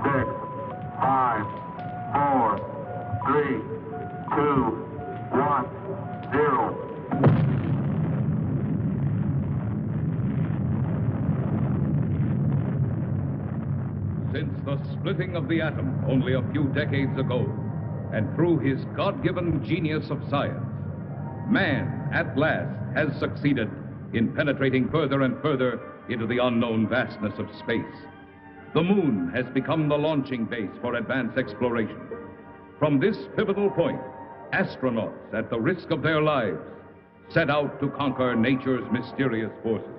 6, 5, 4, 3, 2, 1, 0. Since the splitting of the atom only a few decades ago, and through his God-given genius of science, man, at last, has succeeded in penetrating further and further into the unknown vastness of space. The moon has become the launching base for advanced exploration. From this pivotal point, astronauts, at the risk of their lives, set out to conquer nature's mysterious forces.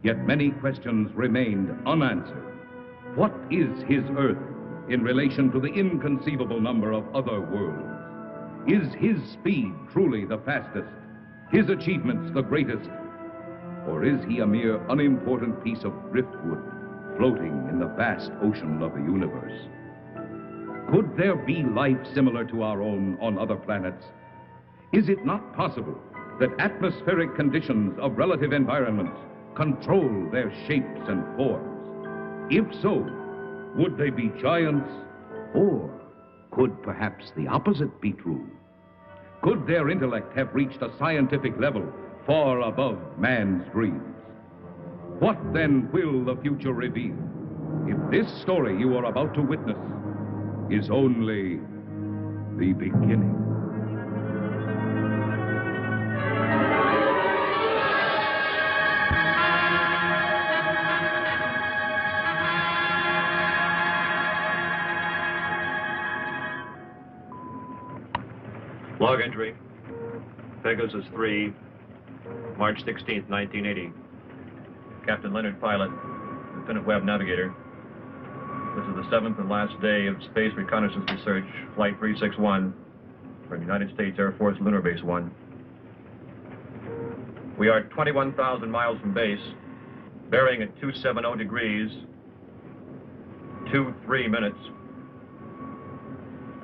Yet many questions remained unanswered. What is his Earth in relation to the inconceivable number of other worlds? Is his speed truly the fastest, his achievements the greatest? Or is he a mere unimportant piece of driftwood floating in the vast ocean of the universe? Could there be life similar to our own on other planets? Is it not possible that atmospheric conditions of relative environments control their shapes and forms? If so, would they be giants? Or could perhaps the opposite be true? Could their intellect have reached a scientific level far above man's dreams? What then will the future reveal if this story you are about to witness is only the beginning? Log entry, Pegasus 3, March 16th, 1980. Captain Leonard, pilot, Lieutenant Webb, navigator. This is the 7th and last day of Space Reconnaissance Research, Flight 361, from United States Air Force Lunar Base 1. We are 21,000 miles from base, bearing at 270 degrees, 23 minutes.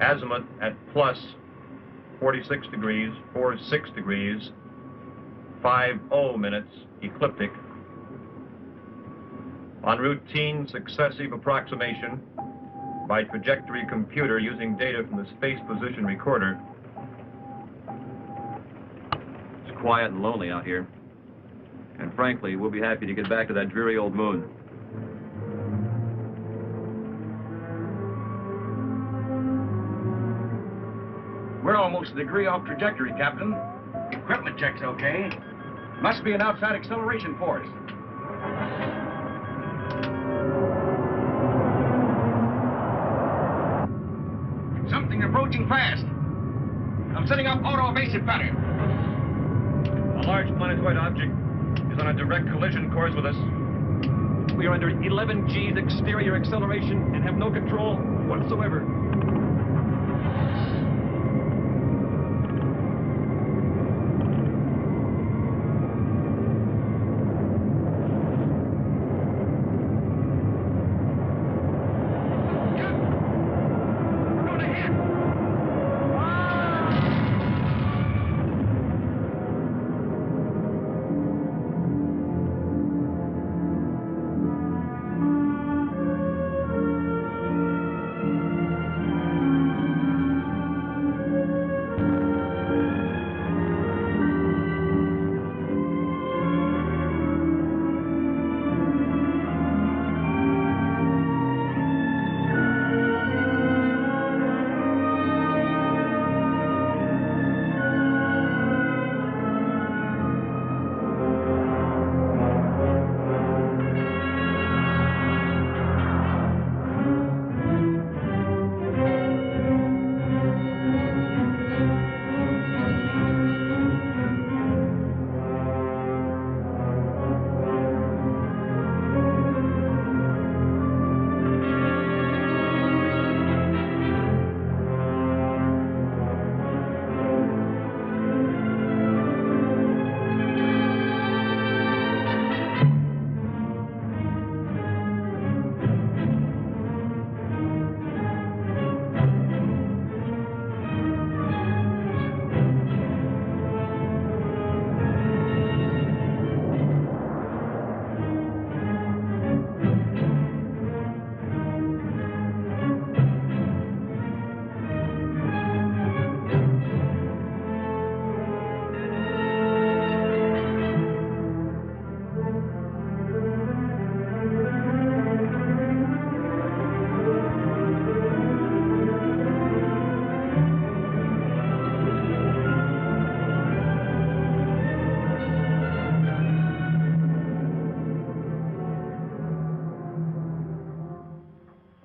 Azimuth at plus 46 degrees, 46 degrees, 50 minutes, ecliptic. On routine successive approximation by trajectory computer using data from the Space Position Recorder. It's quiet and lonely out here. And frankly, we'll be happy to get back to that dreary old moon. We're almost a degree off trajectory, Captain. Equipment check's okay. Must be an outside acceleration force. Something approaching fast. I'm setting up auto-evasive pattern. A large planetoid object is on a direct collision course with us. We are under 11 G's exterior acceleration and have no control whatsoever.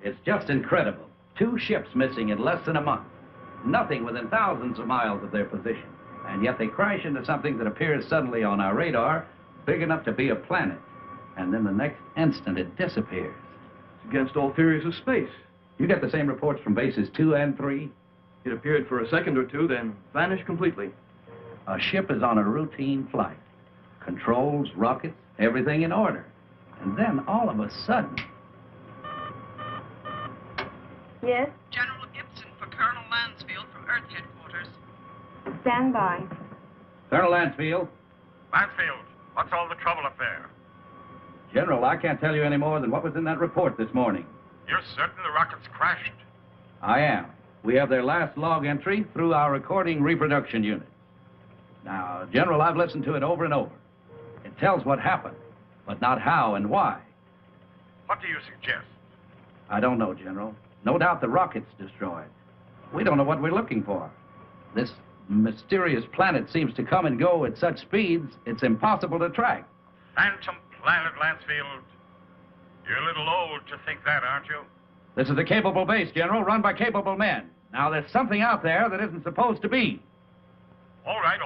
It's just incredible. 2 ships missing in less than a month. Nothing within thousands of miles of their position. And yet they crash into something that appears suddenly on our radar, big enough to be a planet. And then the next instant it disappears. It's against all theories of space. You get the same reports from bases 2 and 3? It appeared for a second or two, then vanished completely. A ship is on a routine flight. Controls, rockets, everything in order. And then all of a sudden... Yes? General Gibson for Colonel Lansfield from Earth Headquarters. Stand by. Colonel Lansfield. Lansfield, what's all the trouble up there? General, I can't tell you any more than what was in that report this morning. You're certain the rockets crashed? I am. We have their last log entry through our recording reproduction unit. Now, General, I've listened to it over and over. It tells what happened, but not how and why. What do you suggest? I don't know, General. No doubt the rocket's destroyed. We don't know what we're looking for. This mysterious planet seems to come and go at such speeds, it's impossible to track. Phantom planet, Lansfield. You're a little old to think that, aren't you? This is a capable base, General, run by capable men. Now, there's something out there that isn't supposed to be. All right,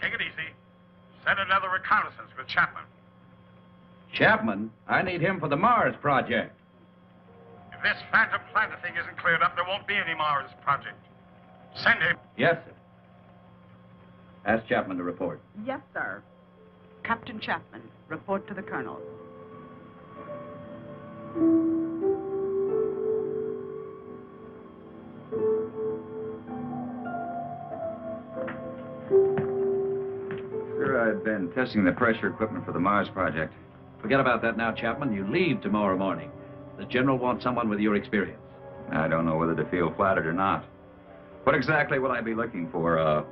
take it easy. Send another reconnaissance with Chapman. Chapman? I need him for the Mars project. If this Phantom planet thing isn't cleared up, there won't be any Mars project. Send him. Yes, sir. Ask Chapman to report. Yes, sir. Captain Chapman, report to the Colonel. Sir, I've been testing the pressure equipment for the Mars project. Forget about that now, Chapman. You leave tomorrow morning. The General wants someone with your experience. I don't know whether to feel flattered or not. What exactly will I be looking for? A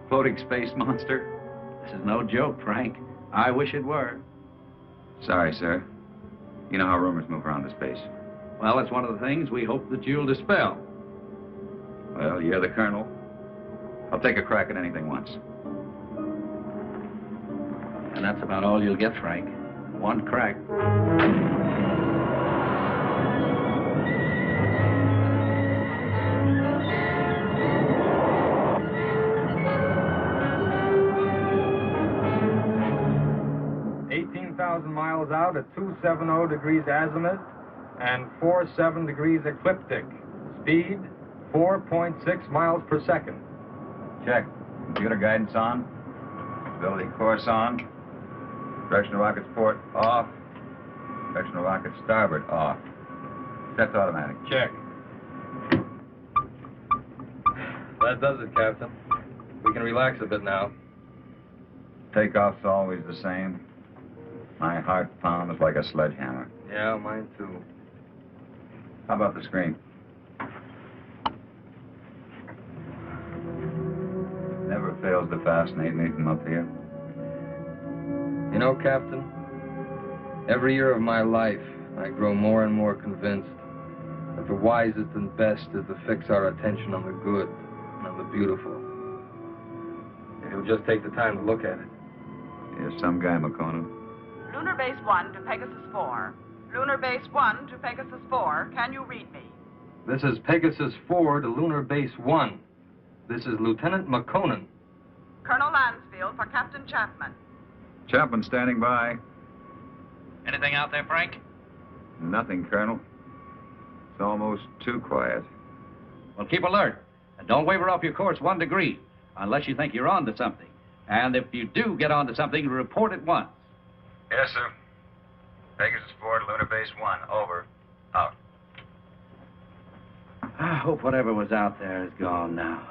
floating space monster? This is no joke, Frank. I wish it were. Sorry, sir. You know how rumors move around the space. Well, it's one of the things we hope that you'll dispel. Well, you're the Colonel. I'll take a crack at anything once. And that's about all you'll get, Frank. One crack. 18,000 miles out at 270 degrees azimuth and 47 degrees ecliptic. Speed, 4.6 miles per second. Check. Computer guidance on. Stability course on. Direction of rocket's port off. Direction of rocket starboard off. Set to automatic. Check. That does it, Captain. We can relax a bit now. Takeoff's always the same. My heart pounds like a sledgehammer. Yeah, mine too. How about the screen? Never fails to fascinate me from up here. You know, Captain, every year of my life, I grow more and more convinced that the wisest and best is to fix our attention on the good and on the beautiful. If you'll just take the time to look at it. You're some guy, McCona. Lunar Base 1 to Pegasus 4. Lunar Base 1 to Pegasus 4. Can you read me? This is Pegasus 4 to Lunar Base 1. This is Lieutenant McConan. Colonel Lansfield for Captain Chapman. Chapman standing by. Anything out there, Frank? Nothing, Colonel. It's almost too quiet. Well, keep alert. And don't waver off your course 1 degree, unless you think you're on to something. And if you do get onto something, report at once. Yes, sir. Pegasus 4 to Lunar Base 1. Over. Out. I hope whatever was out there is gone now.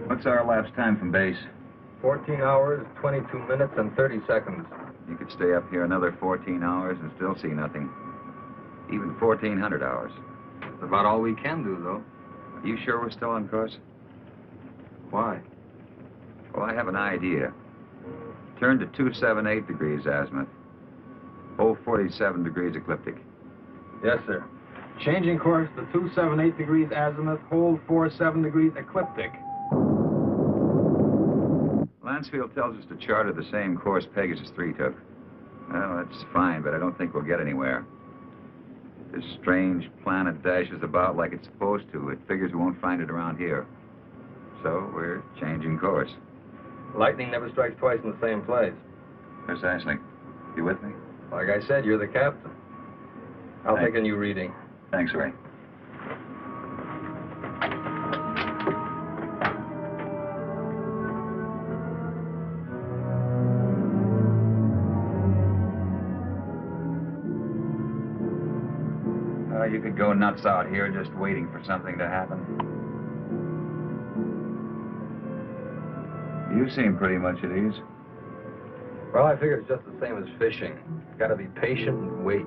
What's our elapsed time from base? 14 hours, 22 minutes, and 30 seconds. You could stay up here another 14 hours and still see nothing. Even 1,400 hours. That's about all we can do, though. Are you sure we're still on course? Why? Well, I have an idea. Turn to 278 degrees azimuth. Hold 47 degrees ecliptic. Yes, sir. Changing course to 278 degrees azimuth, hold 47 degrees ecliptic. Mansfield tells us to charter the same course Pegasus 3 took. Well, that's fine, but I don't think we'll get anywhere. This strange planet dashes about like it's supposed to. It figures we won't find it around here. So we're changing course. Lightning never strikes twice in the same place. Precisely. You with me? Like I said, you're the captain. I'll take a new reading. Thanks, Ray. You could go nuts out here just waiting for something to happen. You seem pretty much at ease. Well, I figure it's just the same as fishing. Gotta be patient and wait.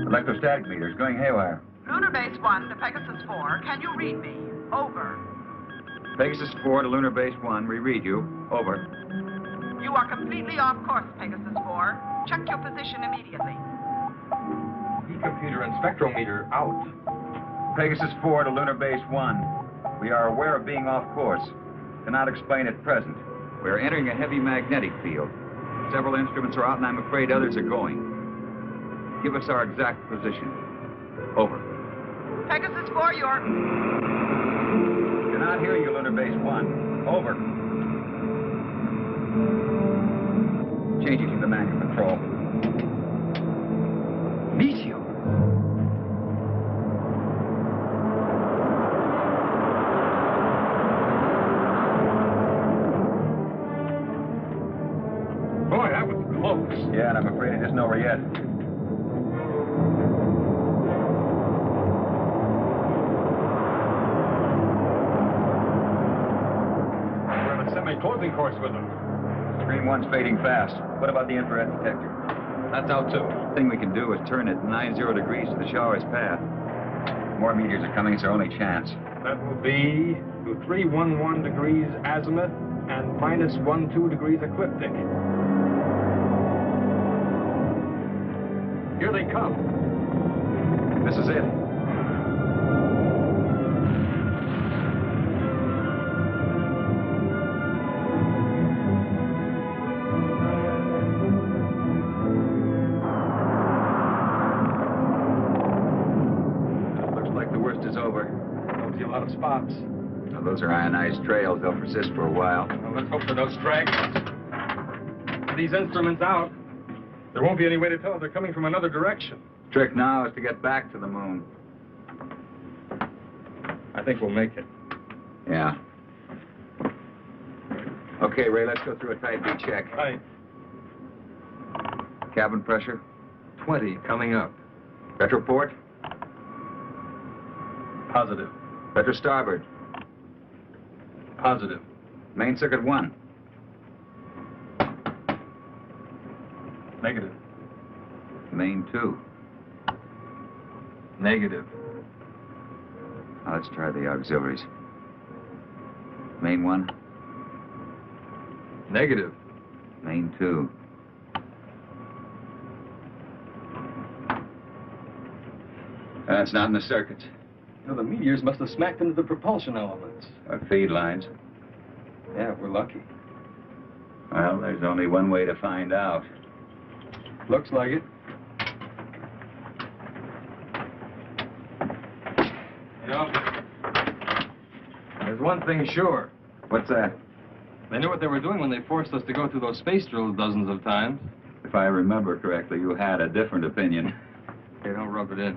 Electrostatic meters going haywire. Lunar Base 1 to Pegasus 4. Can you read me? Over. Pegasus 4 to Lunar Base 1. We read you. Over. You are completely off course, Pegasus 4. Check your position immediately. E-computer and spectrometer out. Pegasus 4 to Lunar Base 1. We are aware of being off course. Cannot explain at present. We are entering a heavy magnetic field. Several instruments are out, and I'm afraid others are going. Give us our exact position. Over. Pegasus 4, you're... Cannot hear you, Lunar Base 1. Over. Changing to the manual control. Meteor. Boy, that was close. Yeah, and I'm afraid it isn't over yet. We're on a semi-closing course with them. Screen 1's fading fast. What about the infrared detector? That's out, too. The thing we can do is turn it 90 degrees to the shower's path. More meteors are coming. It's our only chance. That will be to 311 degrees azimuth and minus 12 degrees ecliptic. Here they come. This is it. Looks like the worst is over. Don't see a lot of spots. Now, those are ionized trails. They'll persist for a while. Well, let's hope for no stragglers. With these instruments out, there won't be any way to tell if they're coming from another direction. Trick now is to get back to the moon. I think we'll make it. Yeah. Okay, Ray, let's go through a type B check. Right. Cabin pressure. 20 coming up. Retroport. Positive. Retro starboard. Positive. Main circuit 1. Negative. Main 2. Negative. Now let's try the auxiliaries. Main 1. Negative. Main 2. That's not in the circuits. You know, the meteors must have smacked into the propulsion elements. Or feed lines. Yeah, we're lucky. Well, there's only one way to find out. Looks like it. You know, there's one thing sure. What's that? They knew what they were doing when they forced us to go through those space drills dozens of times. If I remember correctly, you had a different opinion. Hey, don't rub it in.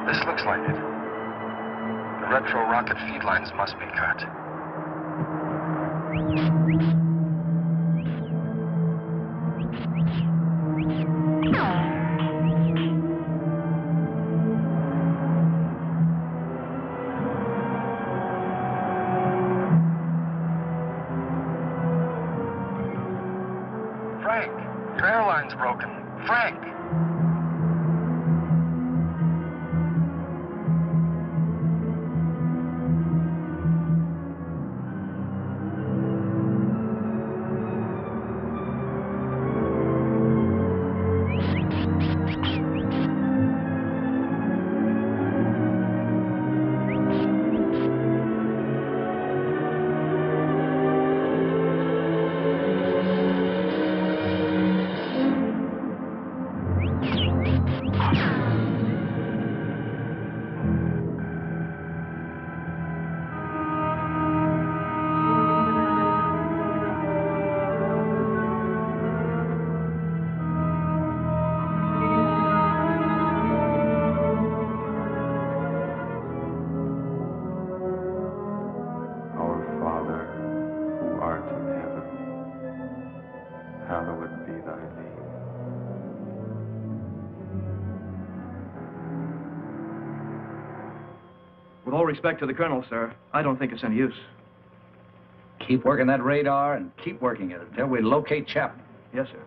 This looks like it. The retro rocket feed lines must be cut. Frank, your airline's broken. Frank! With all respect to the Colonel, sir, I don't think it's any use. Keep working that radar and keep working it until we locate Chapman. Yes, sir.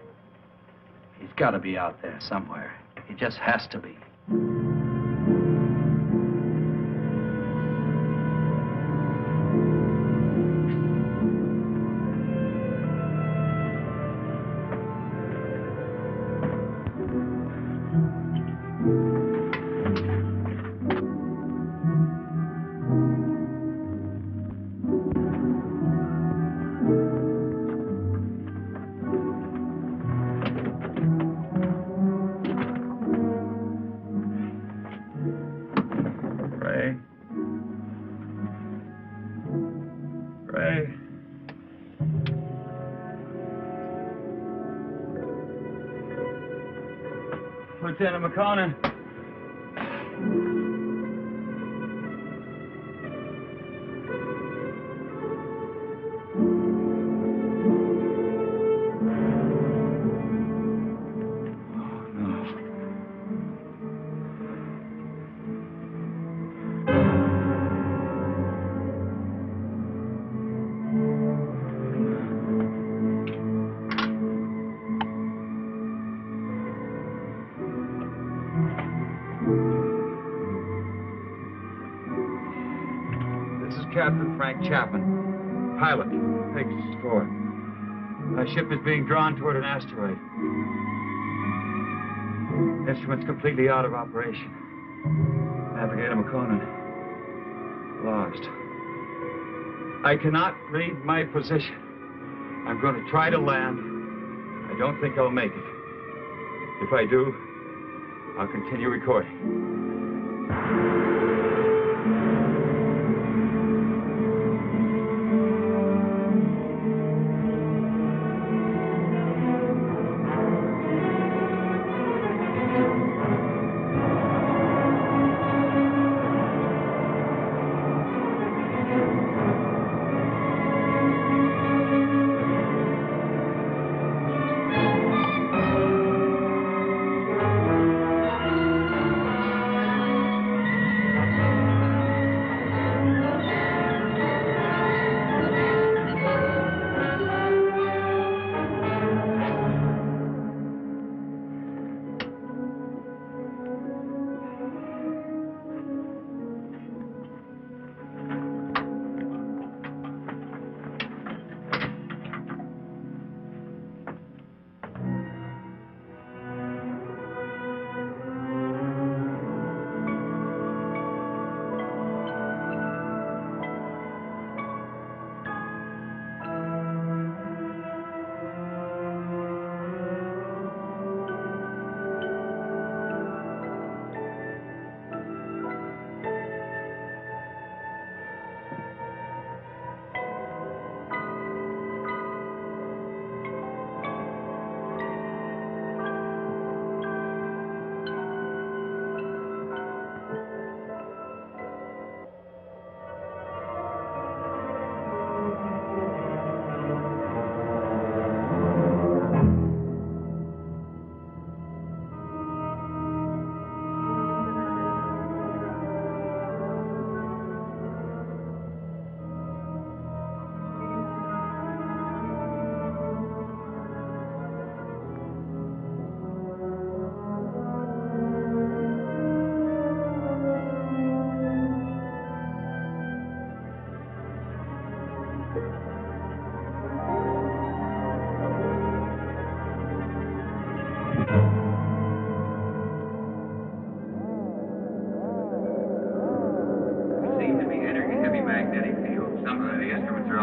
He's got to be out there somewhere. He just has to be. Lieutenant McConnell. Captain Frank Chapman, pilot, Pegasus 4. My ship is being drawn toward an asteroid. Instruments completely out of operation. Navigator McConan, lost. I cannot read my position. I'm going to try to land. I don't think I'll make it. If I do, I'll continue recording.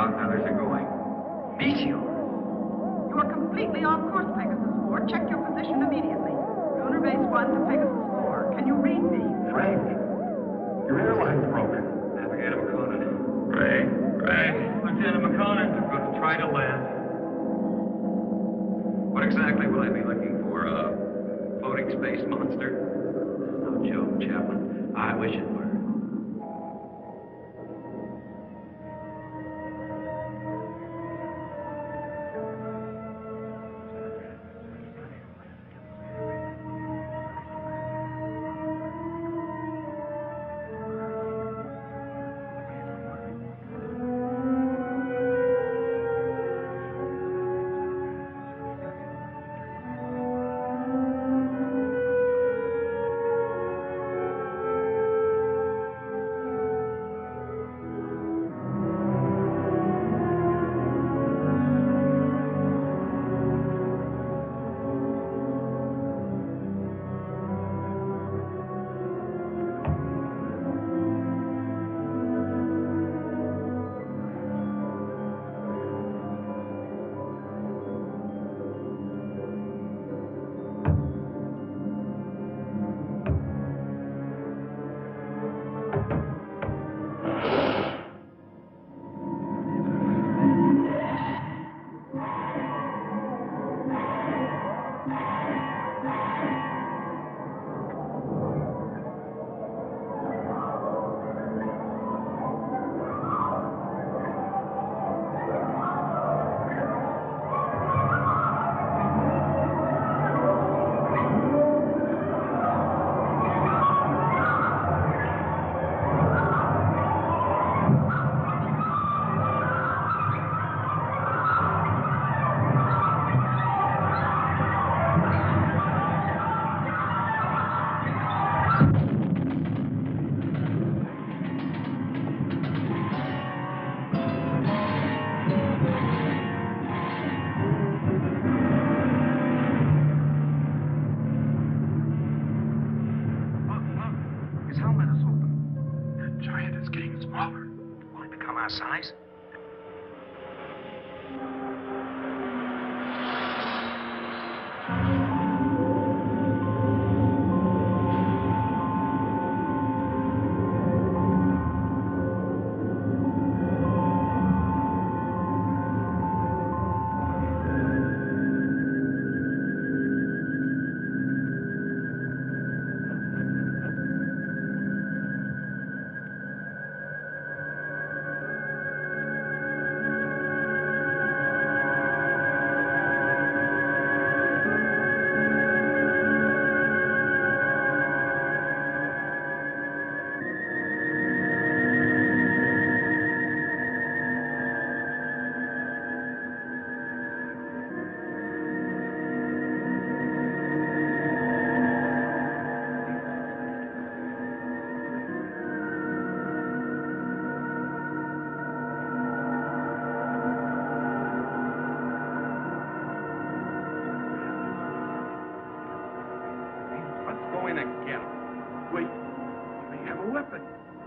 month others are going. Meteor? You are completely off course, Pegasus 4. Check your position immediately. Lunar Base 1 to Pegasus 4. Can you read me? Frank, your airline's broken. Navigator McConan. Ray? Lieutenant McConan. I'm going to try to land. What exactly will I be looking for? A floating space monster? No joke, Chaplain. I wish it were. Size?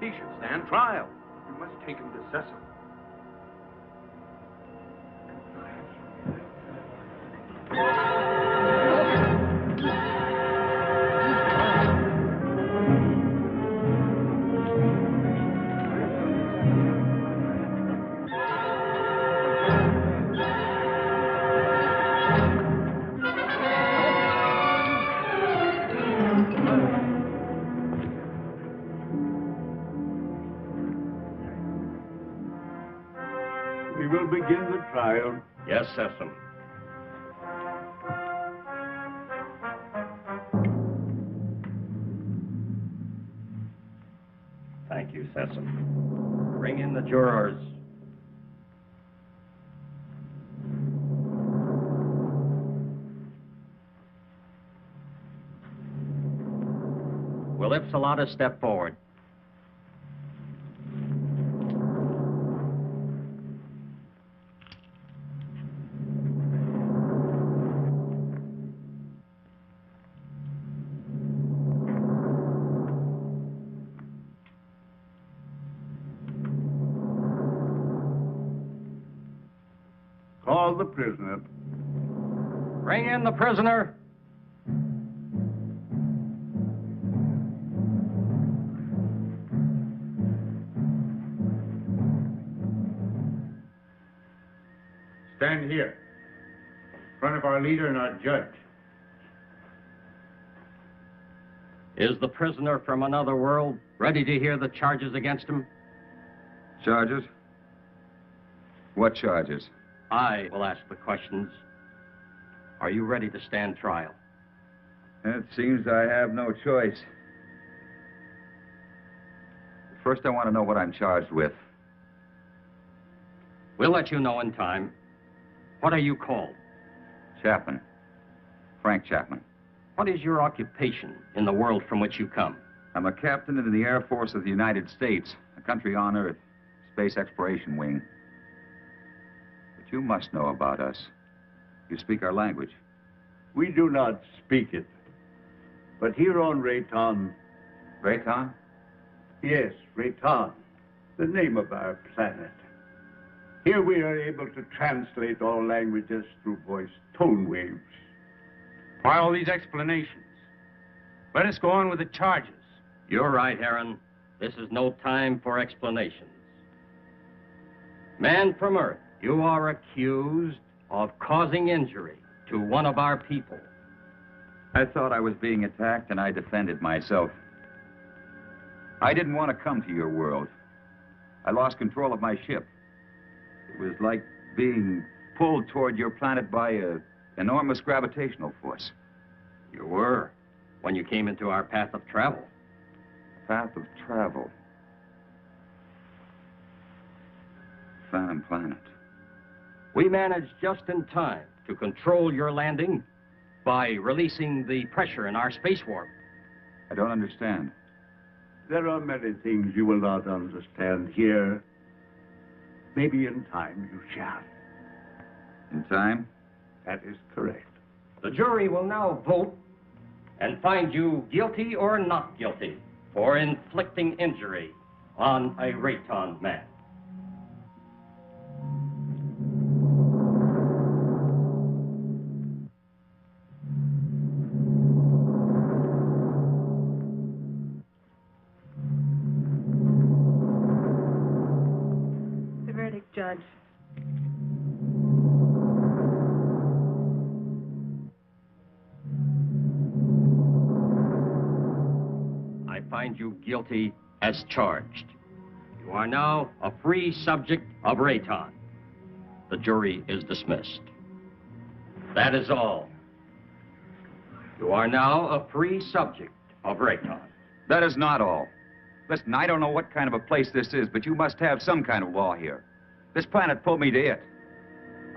He should stand trial. You must take him to Cecil. We will begin the trial. Yes, Cecil. Thank you, Cecil. Bring in the jurors. Will Ipsilata step forward? call the prisoner. Bring in the prisoner. Stand here, in front of our leader and our judge. Is the prisoner from another world ready to hear the charges against him? Charges? What charges? I will ask the questions. Are you ready to stand trial? It seems I have no choice. First, I want to know what I'm charged with. We'll let you know in time. What are you called? Chapman. Frank Chapman. What is your occupation in the world from which you come? I'm a captain in the Air Force of the United States, a country on Earth, Space Exploration Wing. But you must know about us. You speak our language. We do not speak it. But here on Rayton... Rayton? Yes, Rayton, the name of our planet. Here we are able to translate all languages through voice tone waves. Why all these explanations? Let us go on with the charges. You're right, Aaron. This is no time for explanations. Man from Earth, you are accused of causing injury to one of our people. I thought I was being attacked, and I defended myself. I didn't want to come to your world. I lost control of my ship. It was like being pulled toward your planet by an enormous gravitational force. You were, when you came into our path of travel. Path of travel. Phantom planet. We managed just in time to control your landing by releasing the pressure in our space warp. I don't understand. There are many things you will not understand here. Maybe in time you shall. In time? That is correct. The jury will now vote and find you guilty or not guilty for inflicting injury on a Rayton man. The verdict, Judge. I find you guilty as charged. You are now a free subject of Rayton. The jury is dismissed. That is all. You are now a free subject of Rayton. That is not all. Listen, I don't know what kind of a place this is, but you must have some kind of law here. This planet pulled me to it.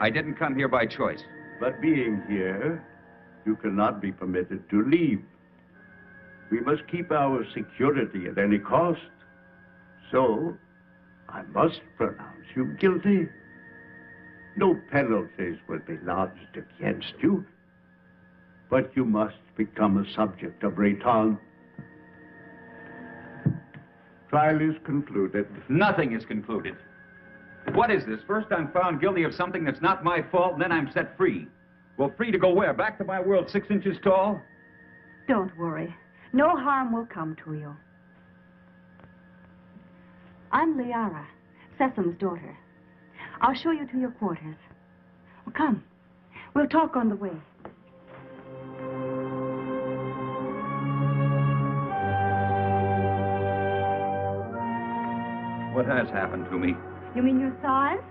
I didn't come here by choice. But being here, you cannot be permitted to leave. We must keep our security at any cost. So, I must pronounce you guilty. No penalties will be lodged against you. But you must become a subject of Rayton. Trial is concluded. Nothing is concluded. What is this? First I'm found guilty of something that's not my fault, and then I'm set free. Well, free to go where? Back to my world 6 inches tall? Don't worry. No harm will come to you. I'm Liara, Sesam's daughter. I'll show you to your quarters. Well, come. We'll talk on the way. What has happened to me? You mean your size?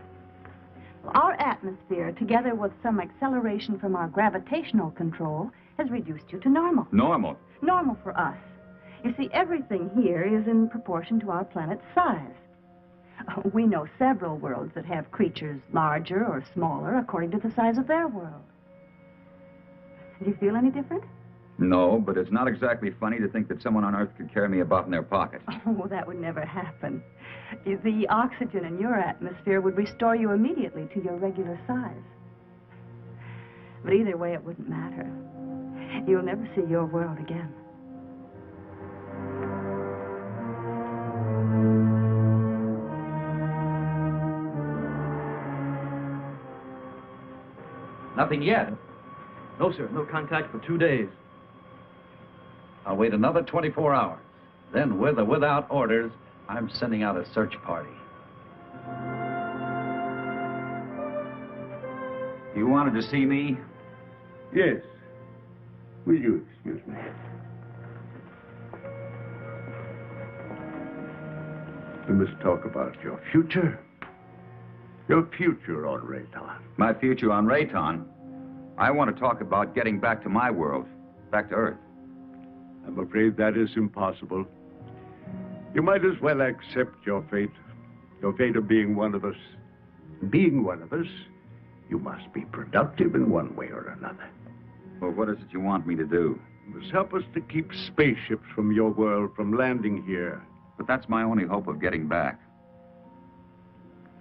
Well, our atmosphere, together with some acceleration from our gravitational control, has reduced you to normal. Normal? Normal for us. You see, everything here is in proportion to our planet's size. We know several worlds that have creatures larger or smaller according to the size of their world. Do you feel any different? No, but it's not exactly funny to think that someone on Earth could carry me about in their pocket. Oh, that would never happen. The oxygen in your atmosphere would restore you immediately to your regular size. But either way, it wouldn't matter. You'll never see your world again. Nothing yet. No, sir. No contact for 2 days. I'll wait another 24 hours. Then, with or without orders, I'm sending out a search party. You wanted to see me? Yes. Will you excuse me? We must talk about your future. Your future on Rayton. My future on Rayton? I want to talk about getting back to my world, back to Earth. I'm afraid that is impossible. You might as well accept your fate of being one of us. Being one of us, you must be productive in one way or another. Well, what is it you want me to do? You must help us to keep spaceships from your world from landing here. But that's my only hope of getting back.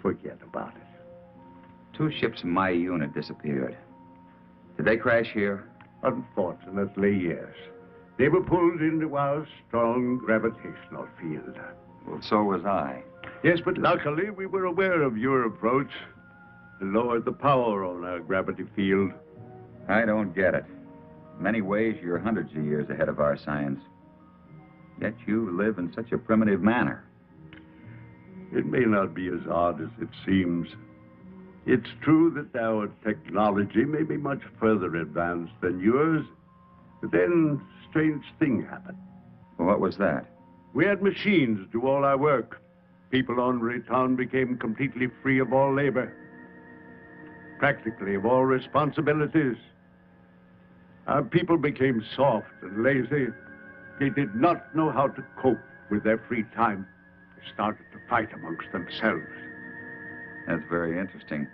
Forget about it. 2 ships in my unit disappeared. Did they crash here? Unfortunately, yes. They were pulled into our strong gravitational field. Well, so was I. Yes, but luckily we were aware of your approach and lowered the power on our gravity field. I don't get it. In many ways, you're hundreds of years ahead of our science. Yet you live in such a primitive manner. It may not be as odd as it seems. It's true that our technology may be much further advanced than yours, but then a strange thing happened. Well, what was that? We had machines do all our work. People on Rayton became completely free of all labor, practically of all responsibilities. Our people became soft and lazy. They did not know how to cope with their free time. They started to fight amongst themselves. That's very interesting.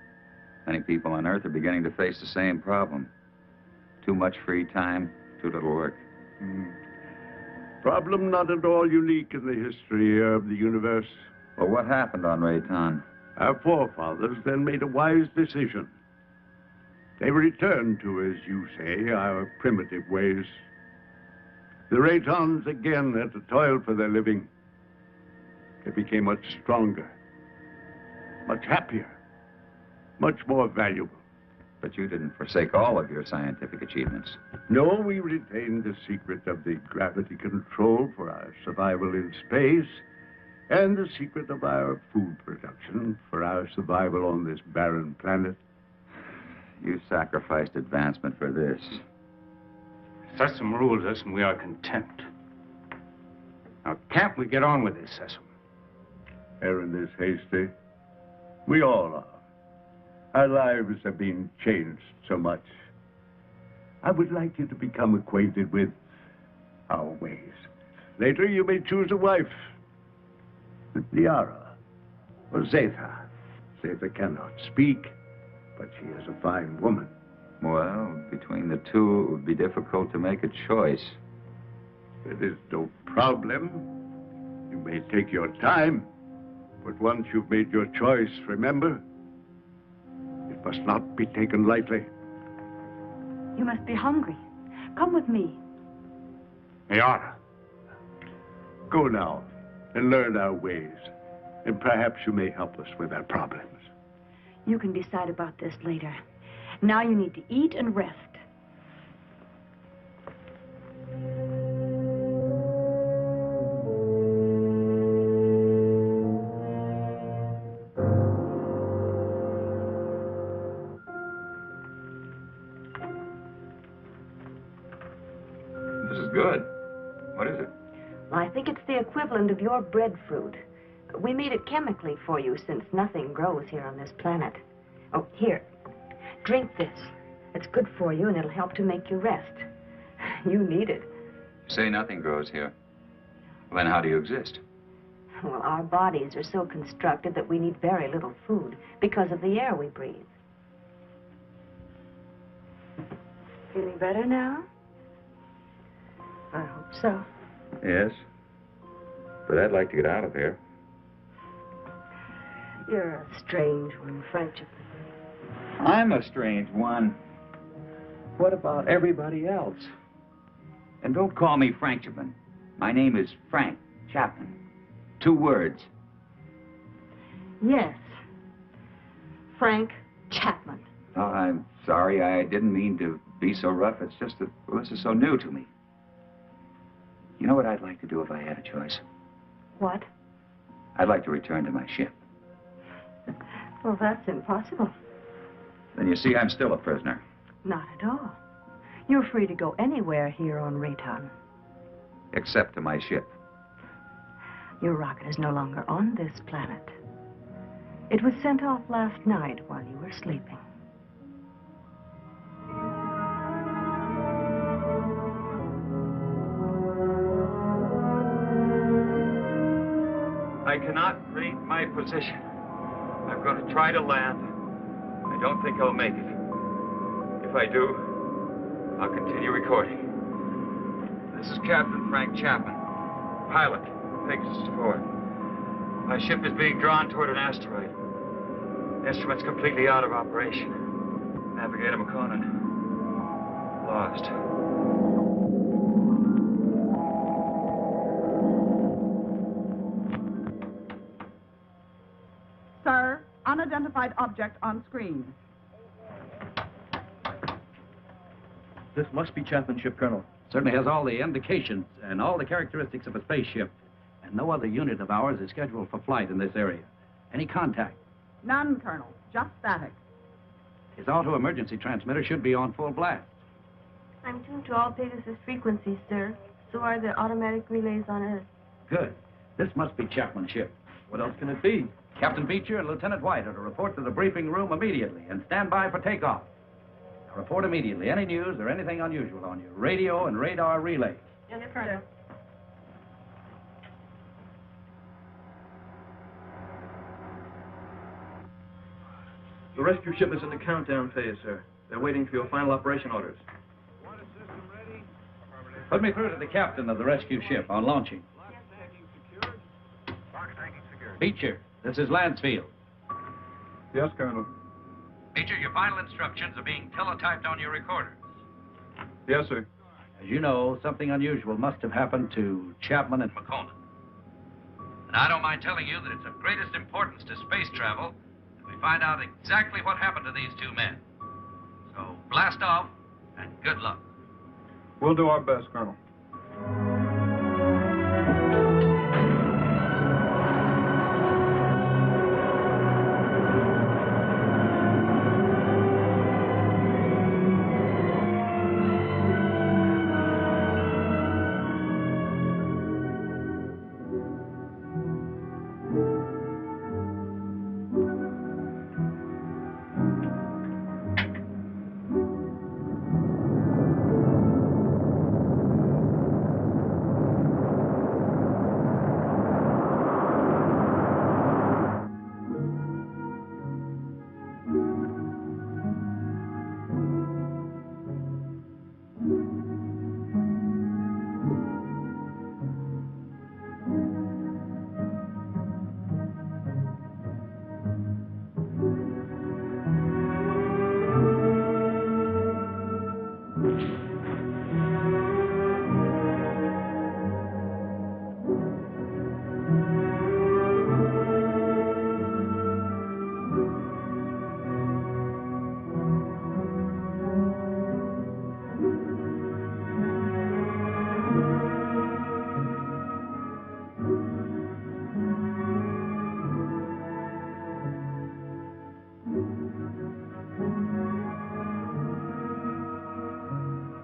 Many people on Earth are beginning to face the same problem. Too much free time, too little work. Problem not at all unique in the history of the universe. Well, what happened on Rayton? Our forefathers then made a wise decision. They returned to, as you say, our primitive ways. The Raytons again had to toil for their living. They became much stronger, much happier, much more valuable. But you didn't forsake all of your scientific achievements. No, we retained the secret of the gravity control for our survival in space, and the secret of our food production for our survival on this barren planet. You sacrificed advancement for this. Sesame rules us, and we are content. Now, can't we get on with this, Sesame? Aaron is hasty. We all are. Our lives have been changed so much. I would like you to become acquainted with our ways. Later, you may choose a wife. With Liara or Zetha. Zetha cannot speak, but she is a fine woman. Well, between the two, it would be difficult to make a choice. It is no problem. You may take your time, but once you've made your choice, remember, it must not be taken lightly. You must be hungry. Come with me. Liara, go now and learn our ways, and perhaps you may help us with our problems. You can decide about this later. Now you need to eat and rest. This is good. What is it? Well, I think it's the equivalent of your breadfruit. We made it chemically for you since nothing grows here on this planet. Oh, here. Drink this. It's good for you and it'll help to make you rest. You need it. You say nothing grows here. Well, then how do you exist? Well, our bodies are so constructed that we need very little food because of the air we breathe. Feeling better now? I hope so. Yes. But I'd like to get out of here. You're a strange one, Frenchman. I'm a strange one. What about everybody else? And don't call me Frenchman. My name is Frank Chapman. 2 words. Yes. Frank Chapman. Oh, I'm sorry. I didn't mean to be so rough. It's just that, well, this is so new to me. You know what I'd like to do if I had a choice? What? I'd like to return to my ship. Well, that's impossible. Then you see, I'm still a prisoner. Not at all. You're free to go anywhere here on Rayton. Except to my ship. Your rocket is no longer on this planet. It was sent off last night while you were sleeping. I cannot read my position. I'm going to try to land. I don't think I'll make it. If I do, I'll continue recording. This is Captain Frank Chapman, pilot, Pegasus 4. My ship is being drawn toward an asteroid. Instruments completely out of operation. Navigator McConan, lost. Sir, unidentified object on screen. This must be Chapman's ship, Colonel. Certainly has all the indications and all the characteristics of a spaceship. And no other unit of ours is scheduled for flight in this area. Any contact? None, Colonel. Just static. His auto-emergency transmitter should be on full blast. I'm tuned to all Pegasus frequencies, sir. So are the automatic relays on Earth. Good. This must be Chapman's ship. What else can it be? Captain Beecher and Lieutenant White are to report to the briefing room immediately and stand by for takeoff. Now report immediately any news or anything unusual on your radio and radar relays. Yes, Colonel. The rescue ship is in the countdown phase, sir. They're waiting for your final operation orders. Put me through to the captain of the rescue ship on launching. Beecher, this is Lansfield. Yes, Colonel. Beecher, your final instructions are being teletyped on your recorders. Yes, sir. As you know, something unusual must have happened to Chapman and McConan. And I don't mind telling you that it's of greatest importance to space travel that we find out exactly what happened to these two men. So blast off, and good luck. We'll do our best, Colonel.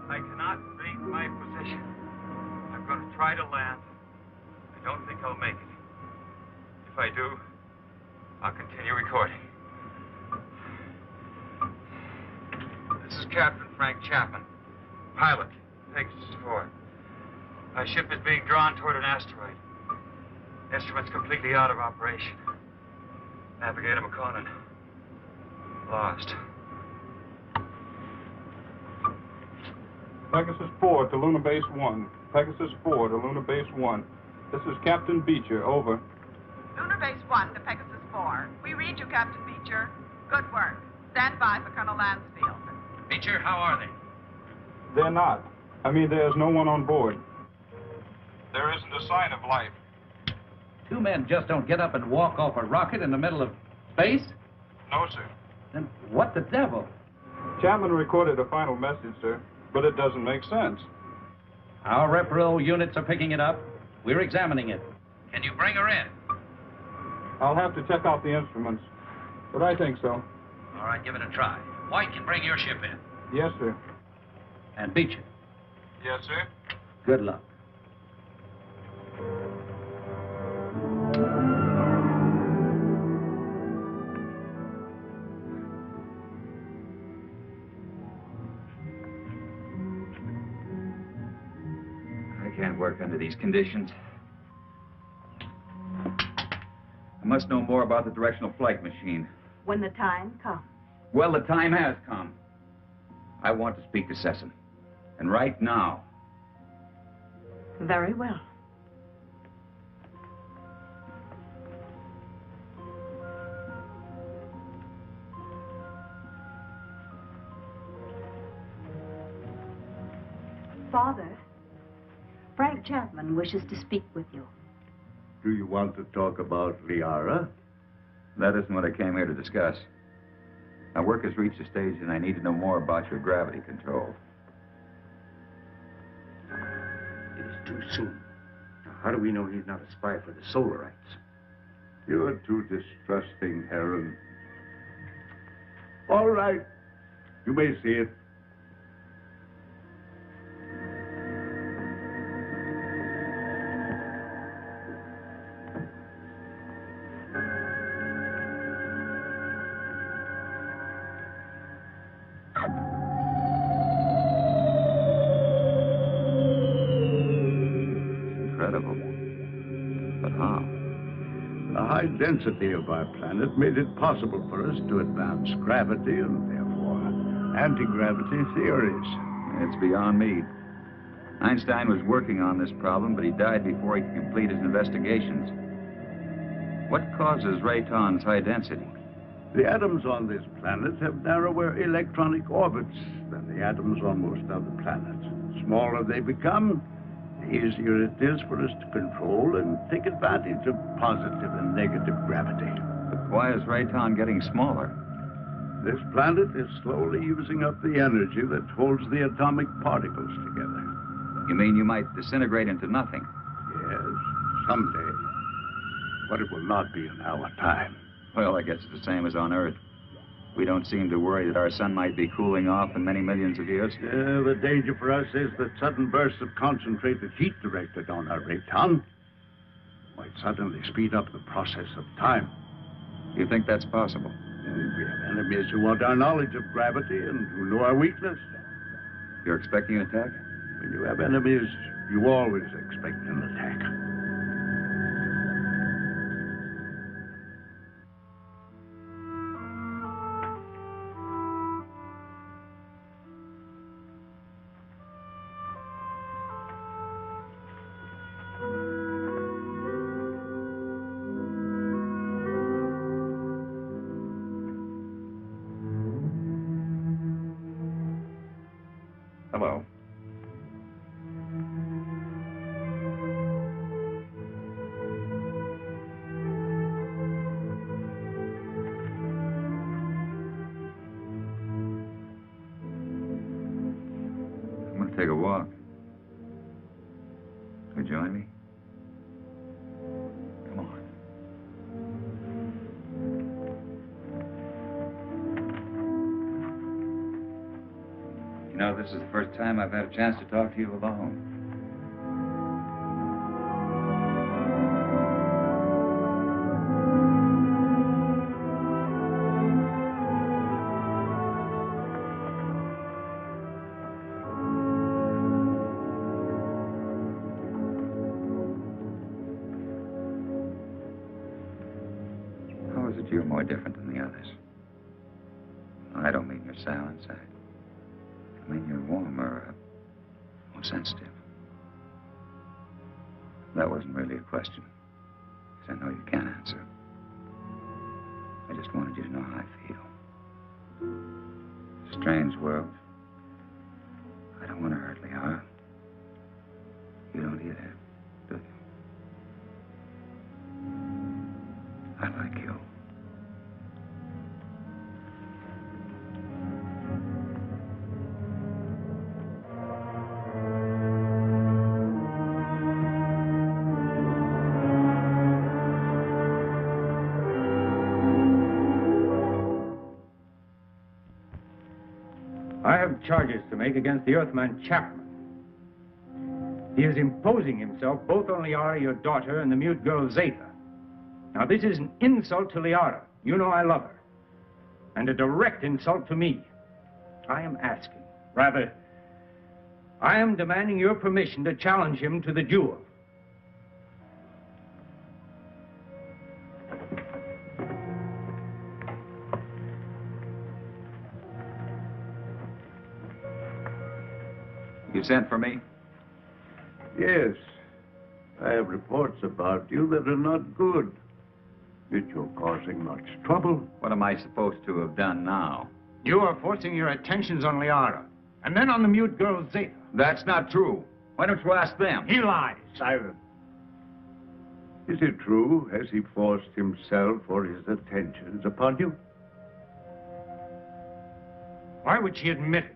I cannot read my position. I'm going to try to land. I don't think I'll make it. If I do, I'll continue recording. This is Captain Frank Chapman, pilot, Pegasus 4. My ship is being drawn toward an asteroid. Instruments completely out of operation. Navigator McConan, lost. Pegasus 4 to Lunar Base 1. Pegasus 4 to Lunar Base 1. This is Captain Beecher, over. Lunar Base 1 to Pegasus 4. We read you, Captain Beecher. Good work. Stand by for Colonel Lansfield. Beecher, how are they? They're not. I mean, there's no one on board. There isn't a sign of life. Two men just don't get up and walk off a rocket in the middle of space? No, sir. Then what the devil? Chapman recorded a final message, sir, but it doesn't make sense. Our repro units are picking it up. We're examining it. Can you bring her in? I'll have to check out the instruments, but I think so. All right, give it a try. White can bring your ship in. Yes, sir. And Beecher. Yes, sir. Good luck. I can't work under these conditions. I must know more about the directional flight machine. When the time comes. Well, the time has come. I want to speak to Sesson. And right now. Very well. Father, Frank Chapman wishes to speak with you. Do you want to talk about Liara? That isn't what I came here to discuss. My work has reached a stage and I need to know more about your gravity control. It is too soon. Now, how do we know he's not a spy for the Solarites? You're too distrusting, Heron. All right. You may see it. The density of our planet made it possible for us to advance gravity and therefore anti-gravity theories. It's beyond me. Einstein was working on this problem, but he died before he could complete his investigations. What causes Rayton's high density? The atoms on this planet have narrower electronic orbits than the atoms on most other planets. The smaller they become, the easier it is for us to control and take advantage of positive and negative gravity. But why is Rayton getting smaller? This planet is slowly using up the energy that holds the atomic particles together. You mean you might disintegrate into nothing? Yes, someday. But it will not be in our time. Well, I guess it's the same as on Earth. We don't seem to worry that our sun might be cooling off in many millions of years. The danger for us is that sudden bursts of concentrated heat directed on our Rayton might suddenly speed up the process of time. You think that's possible? We have enemies who want our knowledge of gravity and who know our weakness. You're expecting an attack? When you have enemies, you always expect an attack. Hello. I'm going to take a walk. Will you join me? Come on. You know, this is the first time I've had a chance to talk to you alone. How is it you're more different than the others? I don't mean you're sour inside. I mean, you're warmer, more sensitive. That wasn't really a question, because I know you can't answer. I just wanted you to know how I feel. Strange world. I don't want to hurt Liara. You don't either, do you? I like you. have charges to make against the Earthman Chapman. He is imposing himself both on Liara, your daughter, and the mute girl Zeta. Now, this is an insult to Liara. You know I love her. And a direct insult to me. I am asking, rather, I am demanding your permission to challenge him to the duel. You sent for me? Yes. I have reports about you that are not good. That you're causing much trouble. What am I supposed to have done now? You are forcing your attentions on Liara, and then on the mute girl Zeta. That's not true. Why don't you ask them? He lies. Silence. Is it true? Has he forced himself or his attentions upon you? Why would she admit it?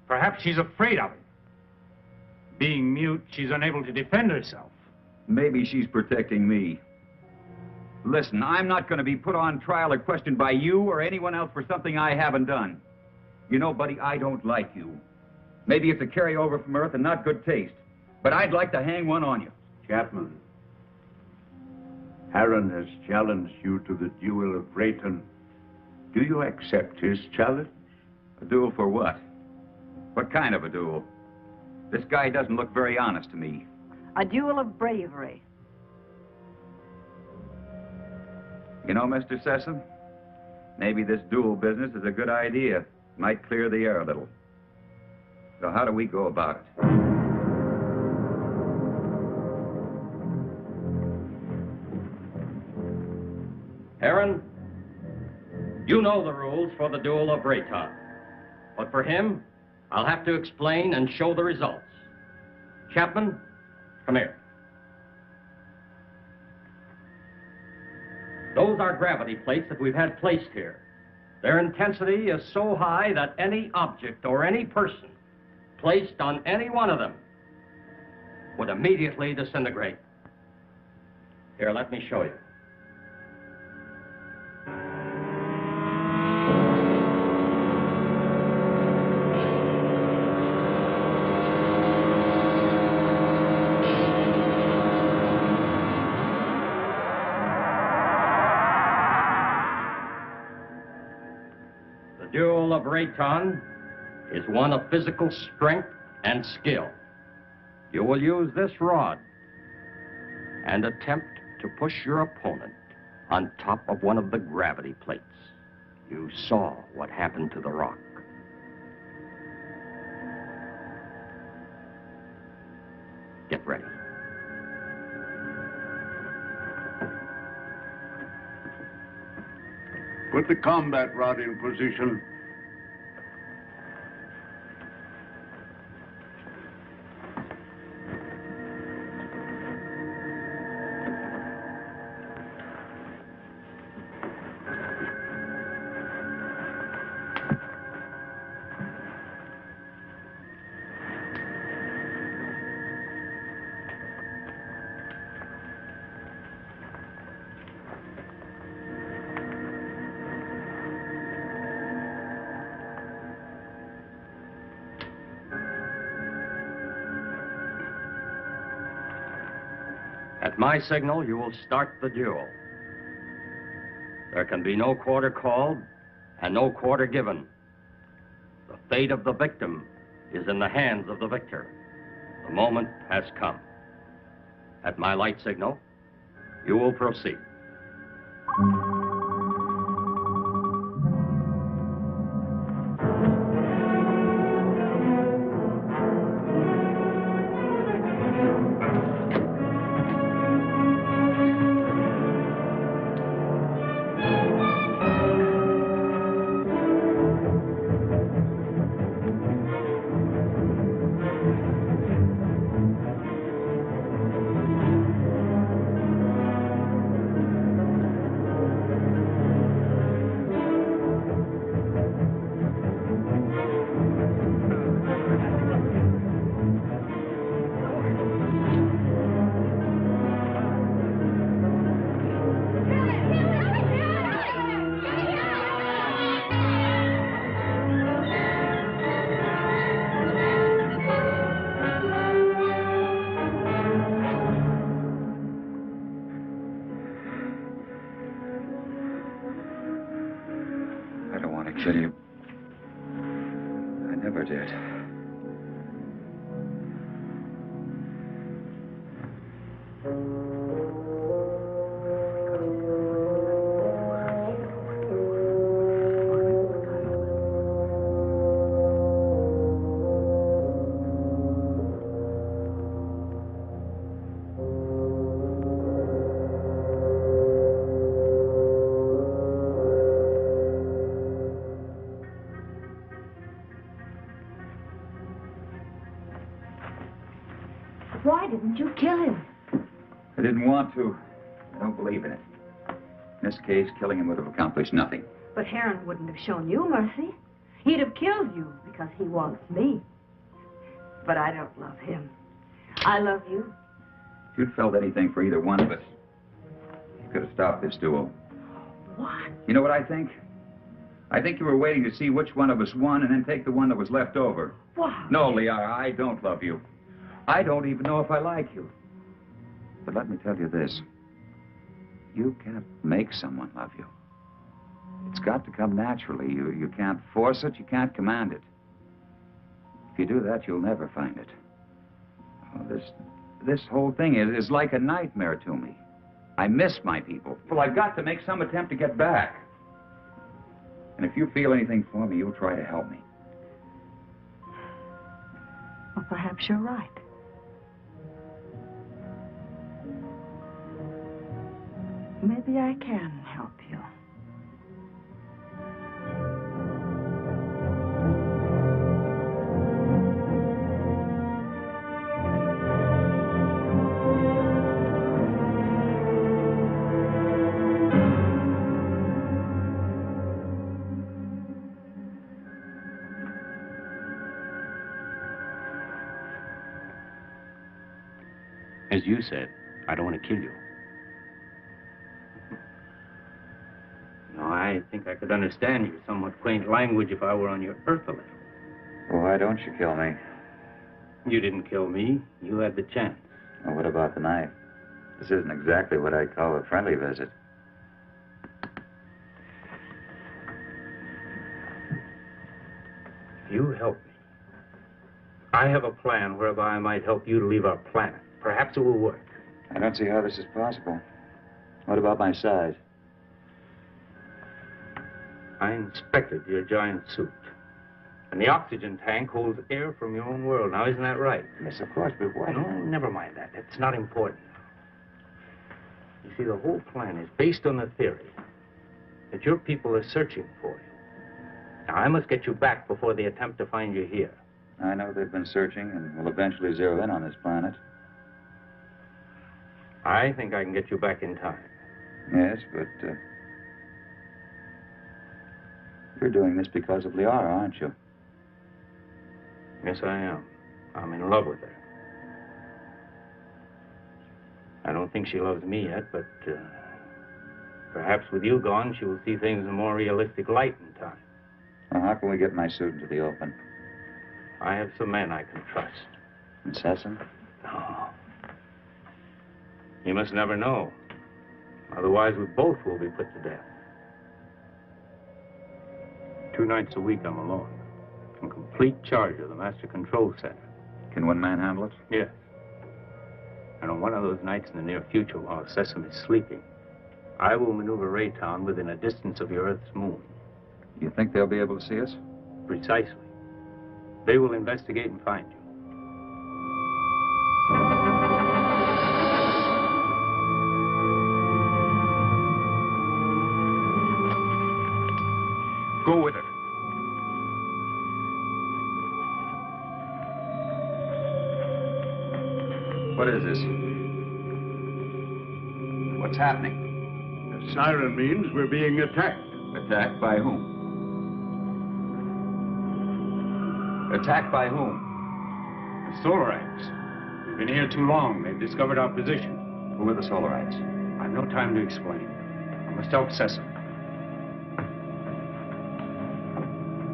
Perhaps she's afraid of him. Being mute, she's unable to defend herself. Maybe she's protecting me. Listen, I'm not going to be put on trial or questioned by you or anyone else for something I haven't done. You know, buddy, I don't like you. Maybe it's a carryover from Earth and not good taste, but I'd like to hang one on you. Chapman, Harron has challenged you to the duel of Rayton. Do you accept his challenge? A duel for what? What kind of a duel? This guy doesn't look very honest to me. A duel of bravery. You know, Mr. Sessom, maybe this duel business is a good idea. It might clear the air a little. So how do we go about it? Aaron, you know the rules for the duel of Rayton. But for him, I'll have to explain and show the results. Chapman, come here. Those are gravity plates that we've had placed here. Their intensity is so high that any object or any person placed on any one of them would immediately disintegrate. Here, let me show you. The duel of Rayton is one of physical strength and skill. You will use this rod and attempt to push your opponent on top of one of the gravity plates. You saw what happened to the rock. Get ready. Put the combat rod in position. At my signal, you will start the duel. There can be no quarter called and no quarter given. The fate of the victim is in the hands of the victor. The moment has come. At my light signal, you will proceed. kill you. I never did. Why didn't you kill him? I didn't want to. I don't believe in it. In this case, killing him would have accomplished nothing. But Heron wouldn't have shown you mercy. He'd have killed you because he wants me. But I don't love him. I love you. If you'd felt anything for either one of us, you could have stopped this duel. What? You know what I think? I think you were waiting to see which one of us won and then take the one that was left over. Why? No, Liara, I don't love you. I don't even know if I like you. But let me tell you this. You can't make someone love you. It's got to come naturally. You can't force it. You can't command it. If you do that, you'll never find it. Oh, this whole thing is like a nightmare to me. I miss my people. Well, I've got to make some attempt to get back. And if you feel anything for me, you'll try to help me. Well, perhaps you're right. Maybe I can help you. As you said, I don't want to kill you. No, I think I could understand your somewhat quaint language if I were on your earth a little. Well, why don't you kill me? You didn't kill me. You had the chance. Well, what about the knife? This isn't exactly what I'd call a friendly visit. If you help me, I have a plan whereby I might help you to leave our planet. Perhaps it will work. I don't see how this is possible. What about my size? I inspected your giant suit. And the oxygen tank holds air from your own world. Now, isn't that right? Yes, of course, but what? No, never mind that. It's not important. You see, the whole plan is based on the theory that your people are searching for you. Now, I must get you back before they attempt to find you here. I know they've been searching and will eventually zero in on this planet. I think I can get you back in time. Yes, but you're doing this because of Liara, aren't you? Yes, I am. I'm in love with her. I don't think she loves me yet, but perhaps with you gone, she will see things in a more realistic light in time. Well, how can we get my suit into the open? I have some men I can trust. Assassin? No. You must never know. Otherwise, we both will be put to death. 2 nights a week, I'm alone. In complete charge of the Master Control Center. Can one man handle it? Yes. And on one of those nights in the near future, while Sesame is sleeping, I will maneuver Raytown within a distance of your Earth's moon. You think they'll be able to see us? Precisely. They will investigate and find you. Go with it. What is this? What's happening? The siren means we're being attacked. Attacked by whom? Attacked by whom? The Solarites. We've been here too long. They've discovered our position. Who are the Solarites? I've no time to explain. I must help Sesame.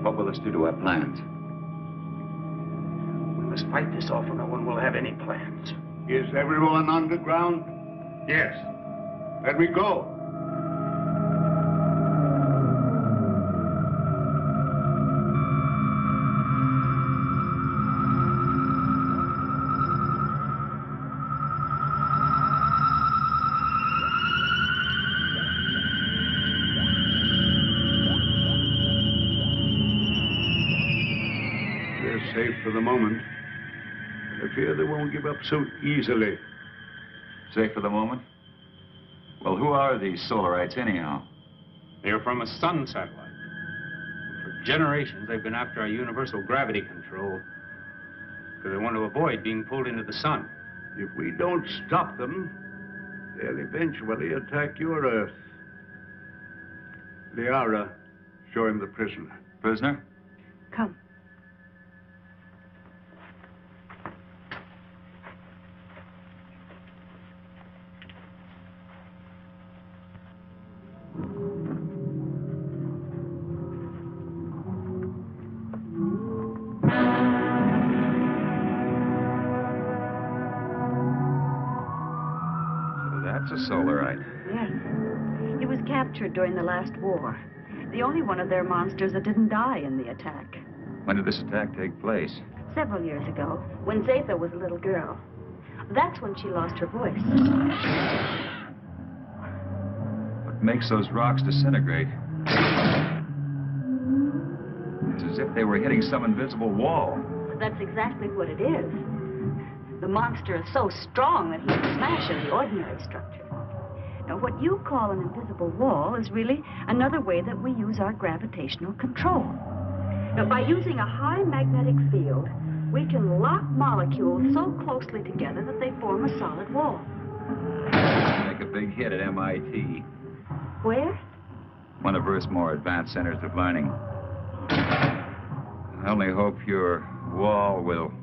What will this do to our plans? We must fight this off or no one will have any plans. Is everyone on the ground? Yes. Let me go. for the moment. I fear they won't give up so easily. Safe for the moment? Well, who are these Solarites, anyhow? They're from a sun satellite. For generations, they've been after our universal gravity control because they want to avoid being pulled into the sun. If we don't stop them, they'll eventually attack your Earth. Liara, show him the prisoner. Prisoner? Come. That's a Solarite. Yes. He was captured during the last war. The only one of their monsters that didn't die in the attack. When did this attack take place? Several years ago, when Zeta was a little girl. That's when she lost her voice. What makes those rocks disintegrate? It's as if they were hitting some invisible wall. That's exactly what it is. The monster is so strong that he can smash any ordinary structure. Now, what you call an invisible wall is really another way that we use our gravitational control. Now, by using a high magnetic field, we can lock molecules so closely together that they form a solid wall. Make a big hit at MIT. Where? One of Earth's more advanced centers of learning. I only hope your wall will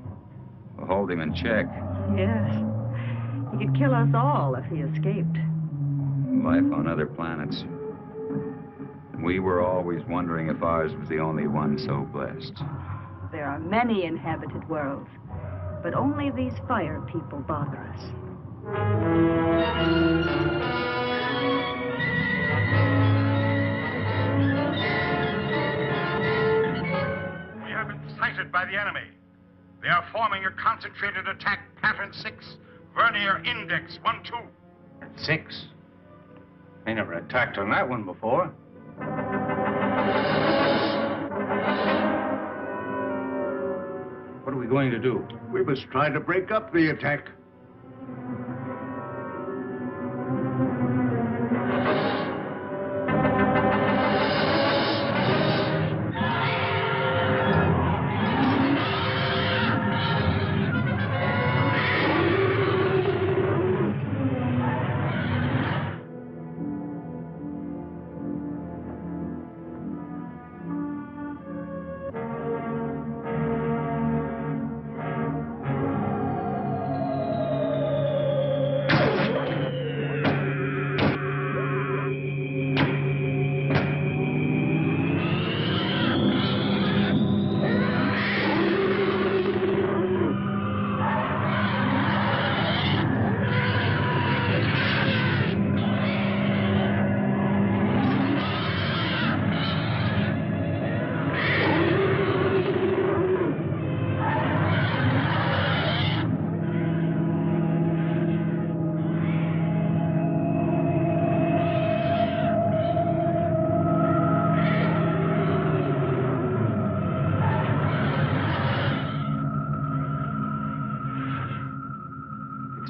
hold him in check. Yes. He could kill us all if he escaped. Life on other planets. We were always wondering if ours was the only one so blessed. There are many inhabited worlds, but only these fire people bother us. We have been sighted by the enemy. They are forming a concentrated attack, pattern 6, vernier index 1-2. 6? They never attacked on that one before. What are we going to do? We must try to break up the attack.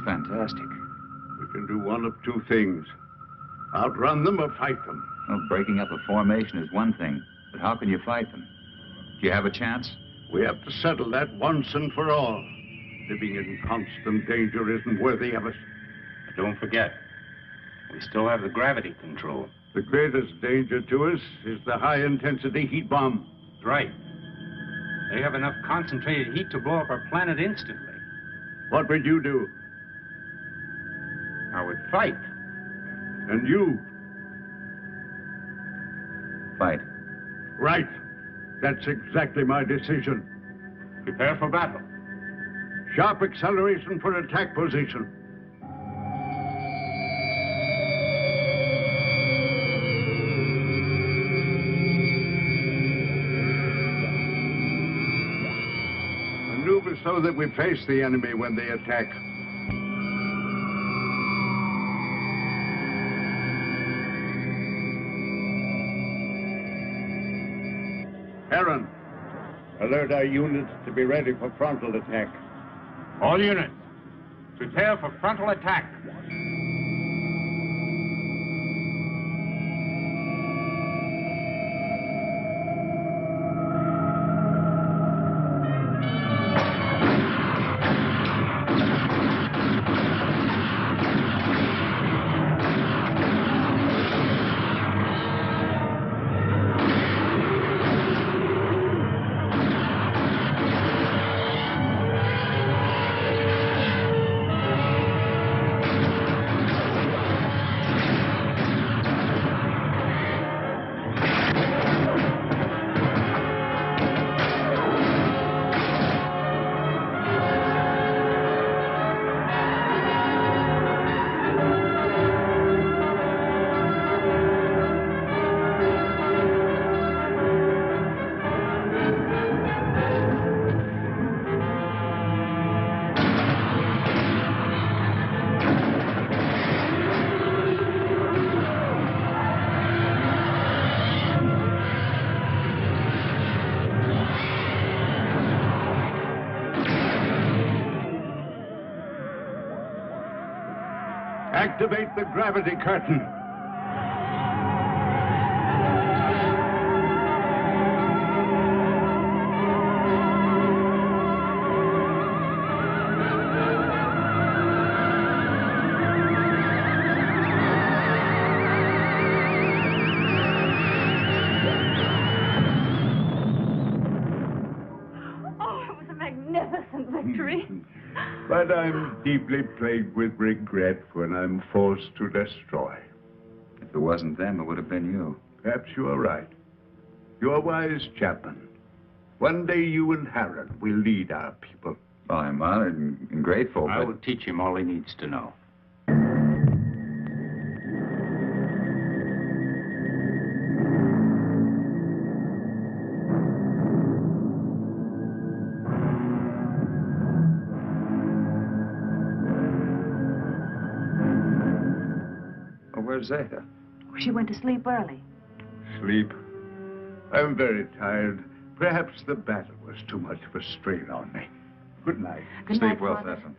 Fantastic. We can do one of two things. Outrun them or fight them. Well, breaking up a formation is one thing, but how can you fight them? Do you have a chance? We have to settle that once and for all. Living in constant danger isn't worthy of us. But don't forget, we still have the gravity control. The greatest danger to us is the high-intensity heat bomb. That's right. They have enough concentrated heat to blow up our planet instantly. What would you do? I would fight. And you? Fight. Right. That's exactly my decision. Prepare for battle. Sharp acceleration for attack position. Maneuver so that we face the enemy when they attack. Aaron, Alert our units to be ready for frontal attack. All units, prepare for frontal attack. Activate the gravity curtain. Oh, it was a magnificent victory. But I'm deeply plagued with regret when I'm forced to destroy. If it wasn't them, it would have been you. Perhaps you are right. You're wise, Chapman. One day you and Harold will lead our people. Well, I'm honored and grateful, I but... will teach him all he needs to know. Oh, where's Zeta? She went to sleep early. Sleep. I'm very tired. Perhaps the battle was too much of a strain on me. Good night. Good Sleep night, well, Father. Stefan.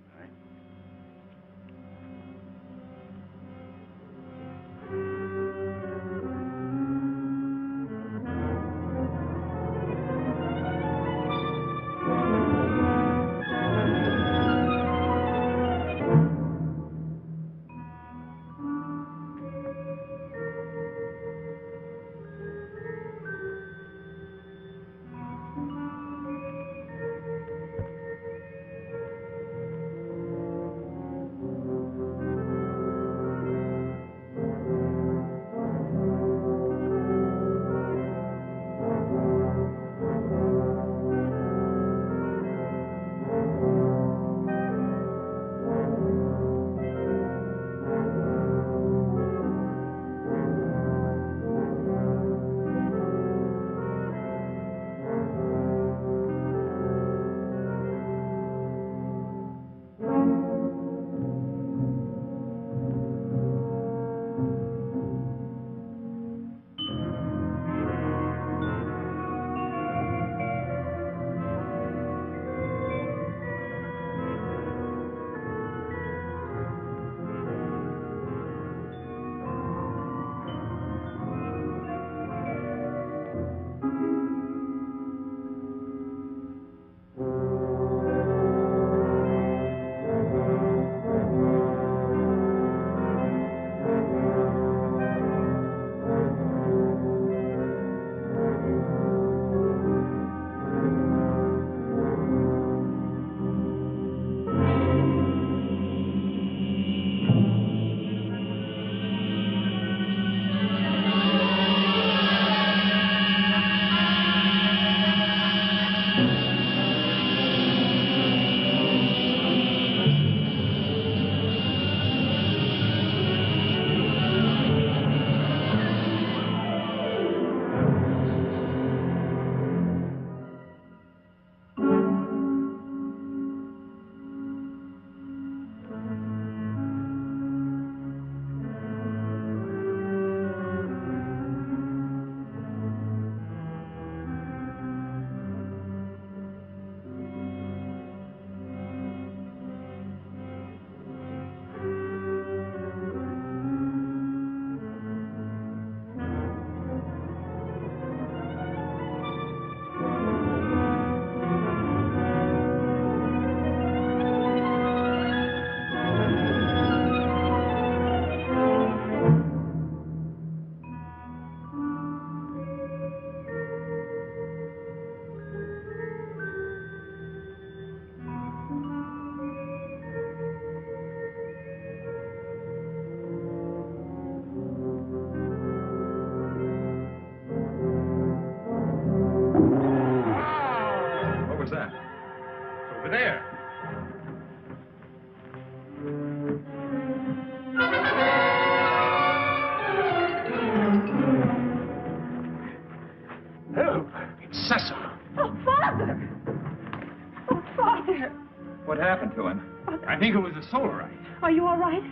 happened to him? I think it was a solarite. Are you all right?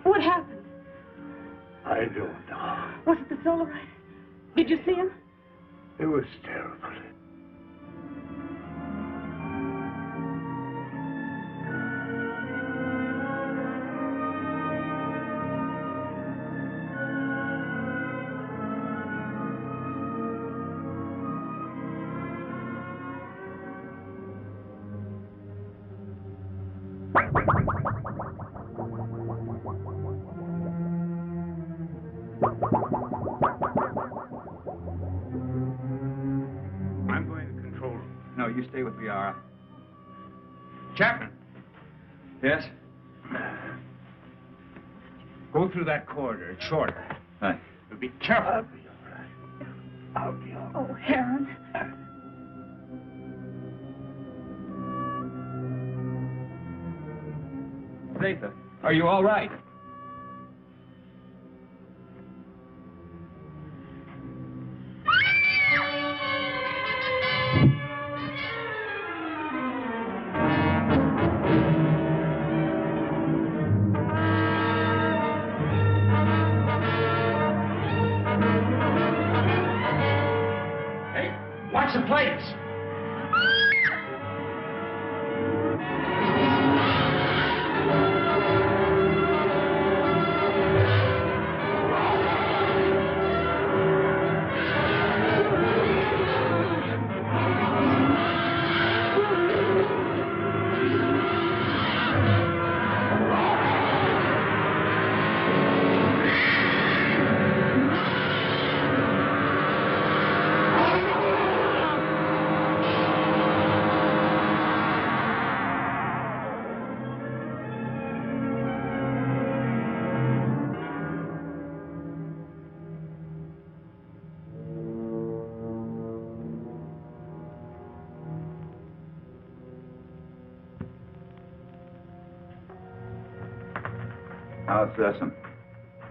What happened? I don't know. Was it the solarite? Did you see him? It was terrible. I'm going to control room. No, you stay with Liara. Chapman, Yes? go through that corridor. It's shorter. Hi. But be careful. Oh, Heron. Zatha, are you all right? Hey, watch the plates. How's Sessom?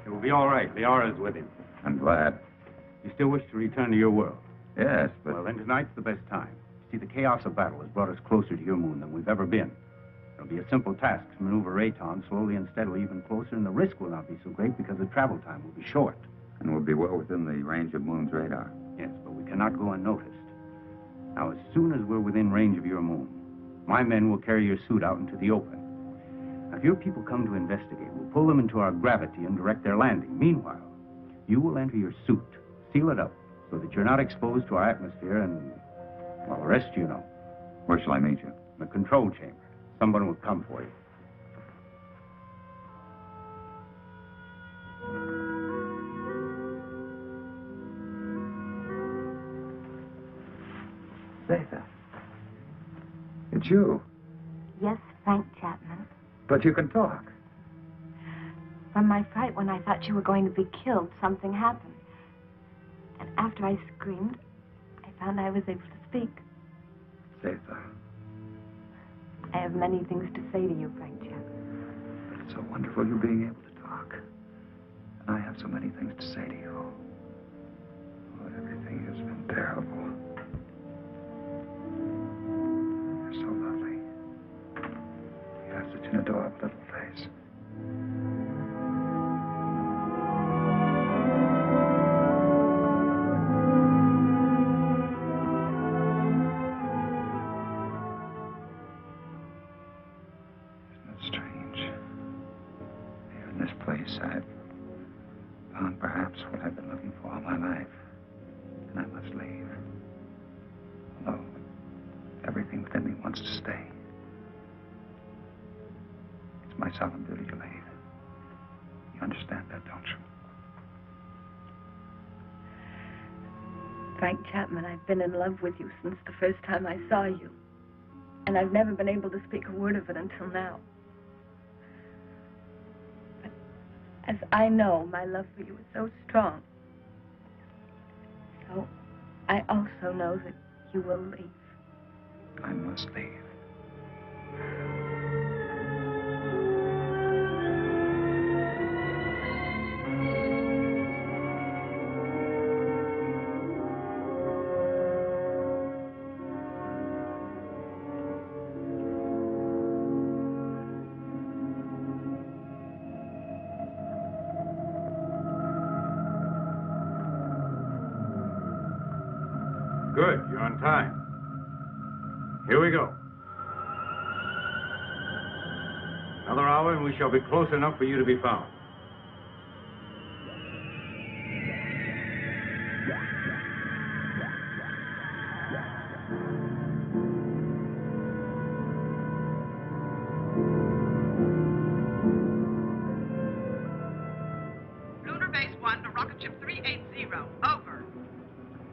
It will be all right. Liara's with him. I'm glad. You still wish to return to your world? Yes, but... Well, then tonight's the best time. See, the chaos of battle has brought us closer to your moon than we've ever been. It'll be a simple task to maneuver Rayton slowly and steadily even closer, and the risk will not be so great because the travel time will be short. And we'll be well within the range of Moon's radar. Yes, but we cannot go unnoticed. Now, as soon as we're within range of your moon, my men will carry your suit out into the open. Now, if your people come to investigate, we'll pull them into our gravity and direct their landing. Meanwhile, you will enter your suit, seal it up, so that you're not exposed to our atmosphere and, well, the rest you know. Where shall I meet you? In the control chamber. Someone will come for you. Zatha. It's you. Yes, Frank Chapman. But you can talk. From my fright when I thought you were going to be killed, something happened. And after I screamed, I found I was able to speak. Zatha. I have many things to say to you, Frank Chapman. But it's so wonderful you being able to talk. And I have so many things to say to you. Oh, everything has been terrible. You're so lovely. You have such an adorable little face. I've found perhaps what I've been looking for all my life. And I must leave. Although everything within me wants to stay. It's my solemn duty to leave. You understand that, don't you? Frank Chapman, I've been in love with you since the first time I saw you. And I've never been able to speak a word of it until now. As I know, my love for you is so strong. So, I also know that you will leave. I must leave. Good, you're on time. Here we go. Another hour and we shall be close enough for you to be found. Lunar Base 1 to Rocket Ship 380. Over.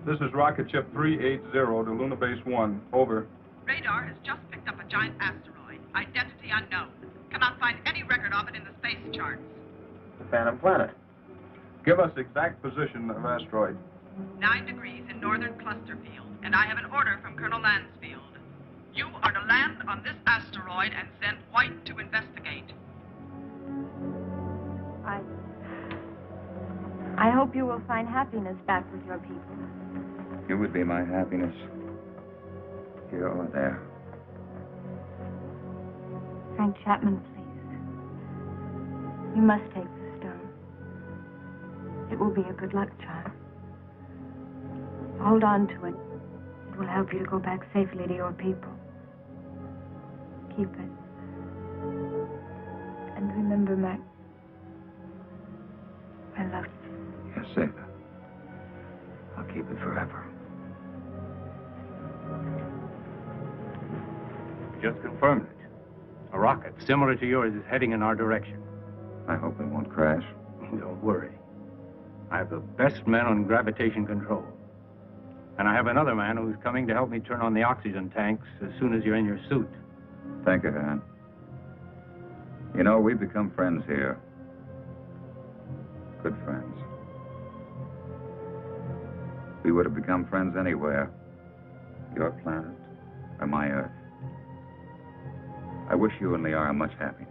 This is Rocket Ship 380 to Lunar Base 1. Over. Radar has just picked up a giant asteroid. Identity unknown. Cannot find any record of it in the space charts. The Phantom Planet. Give us exact position of asteroid. 9 degrees in northern cluster field, and I have an order from Colonel Lansfield. You are to land on this asteroid and send White to investigate. I hope you will find happiness back with your people. You would be my happiness. Here or there. Frank Chapman, please. You must take the stone. It will be a good luck charm. Hold on to it. It will help you to go back safely to your people. Keep it. And remember, Mac, I love you. Yes, Zeta. I'll keep it forever. Just confirmed it. A rocket similar to yours is heading in our direction. I hope it won't crash. Don't worry. I have the best men on gravitation control. And I have another man who's coming to help me turn on the oxygen tanks as soon as you're in your suit. Thank you, Han. You know, we've become friends here. Good friends. We would have become friends anywhere. Your planet or my Earth. I wish you and Liara much happiness.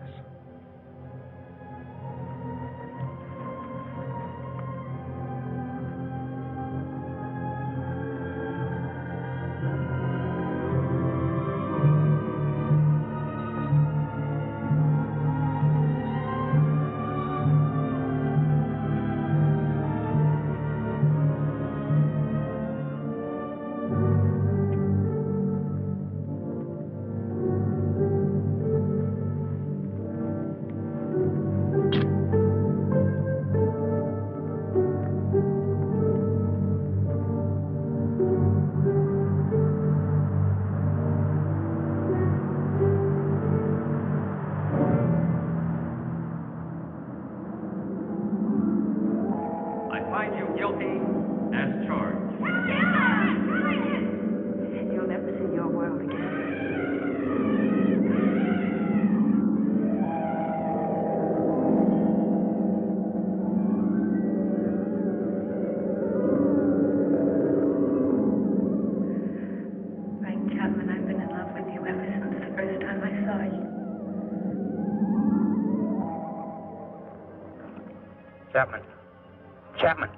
Chapman.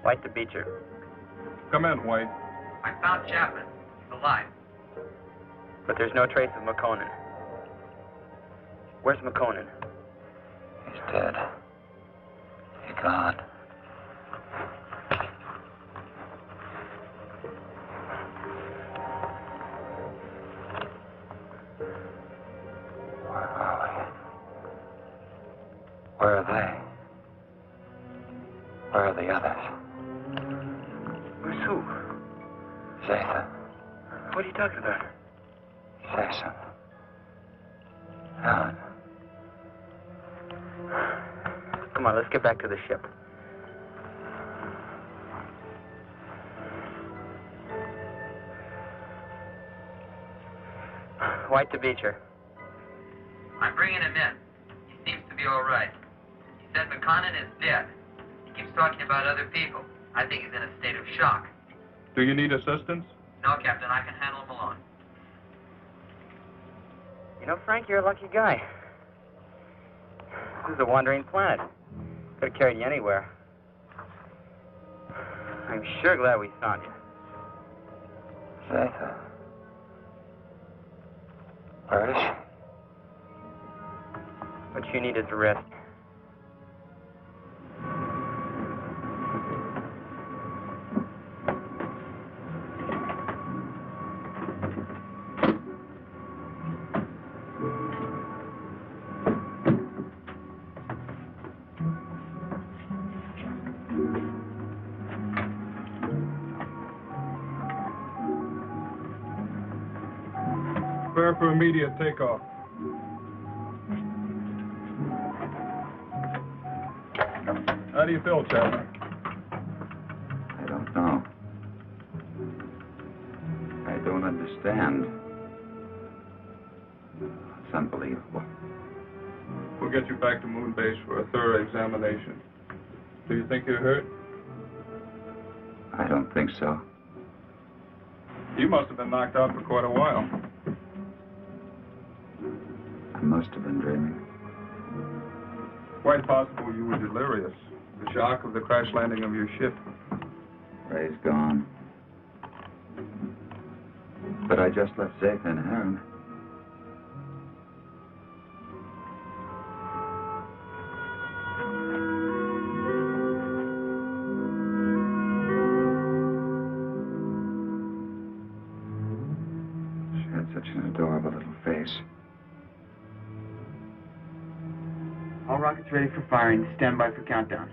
White to Beecher. Come in, White. I found Chapman. He's alive. But there's no trace of McConan. Where's McConan? He's dead. He's gone. Where are we? Where are they? Where are the others? Who's who? Zeta. What are you talking about? Jason. Helen. Come on, let's get back to the ship. White to Beecher. I'm bringing him in. He seems to be all right. He said McConan is dead. He keeps talking about other people. I think he's in a state of shock. Do you need assistance? No, Captain, I can handle him alone. You know, Frank, you're a lucky guy. This is a wandering planet. Could have carried you anywhere. I'm sure glad we found you. Zeta. Where is she? What you need is a rest. Prepare for immediate takeoff. How do you feel, Chapman? I don't know. I don't understand. It's unbelievable. We'll get you back to Moon Base for a thorough examination. Do you think you're hurt? I don't think so. You must have been knocked out for quite a while. I must have been dreaming. Quite possible you were delirious. The shock of the crash landing of your ship. Ray's gone. But I just left Zeta and Aaron. She had such an adorable little face. All rockets ready for firing. Stand by for countdown.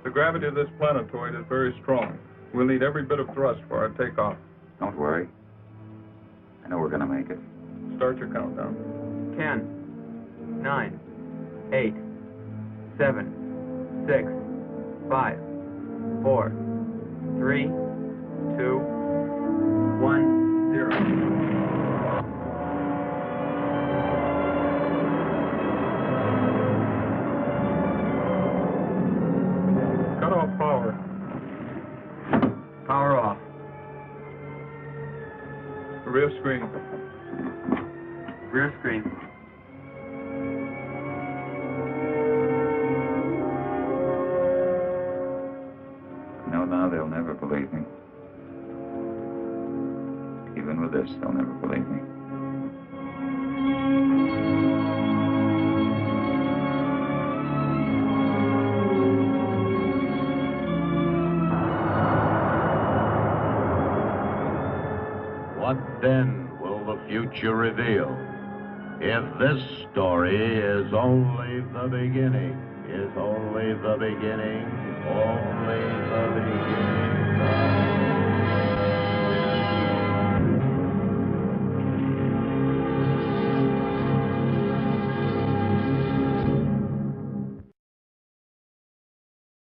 The gravity of this planetoid is very strong. We'll need every bit of thrust for our takeoff. Don't worry. I know we're gonna make it. Start your countdown. 10, 9, 8, 7, 6, 5, 4, 3, 2, 1, 0. Cut off power. Power off. Rear screen. Rear screen. No, now they'll never believe me. Even with this, they'll never believe me. What then will the future reveal? If this story is only the beginning, only the beginning.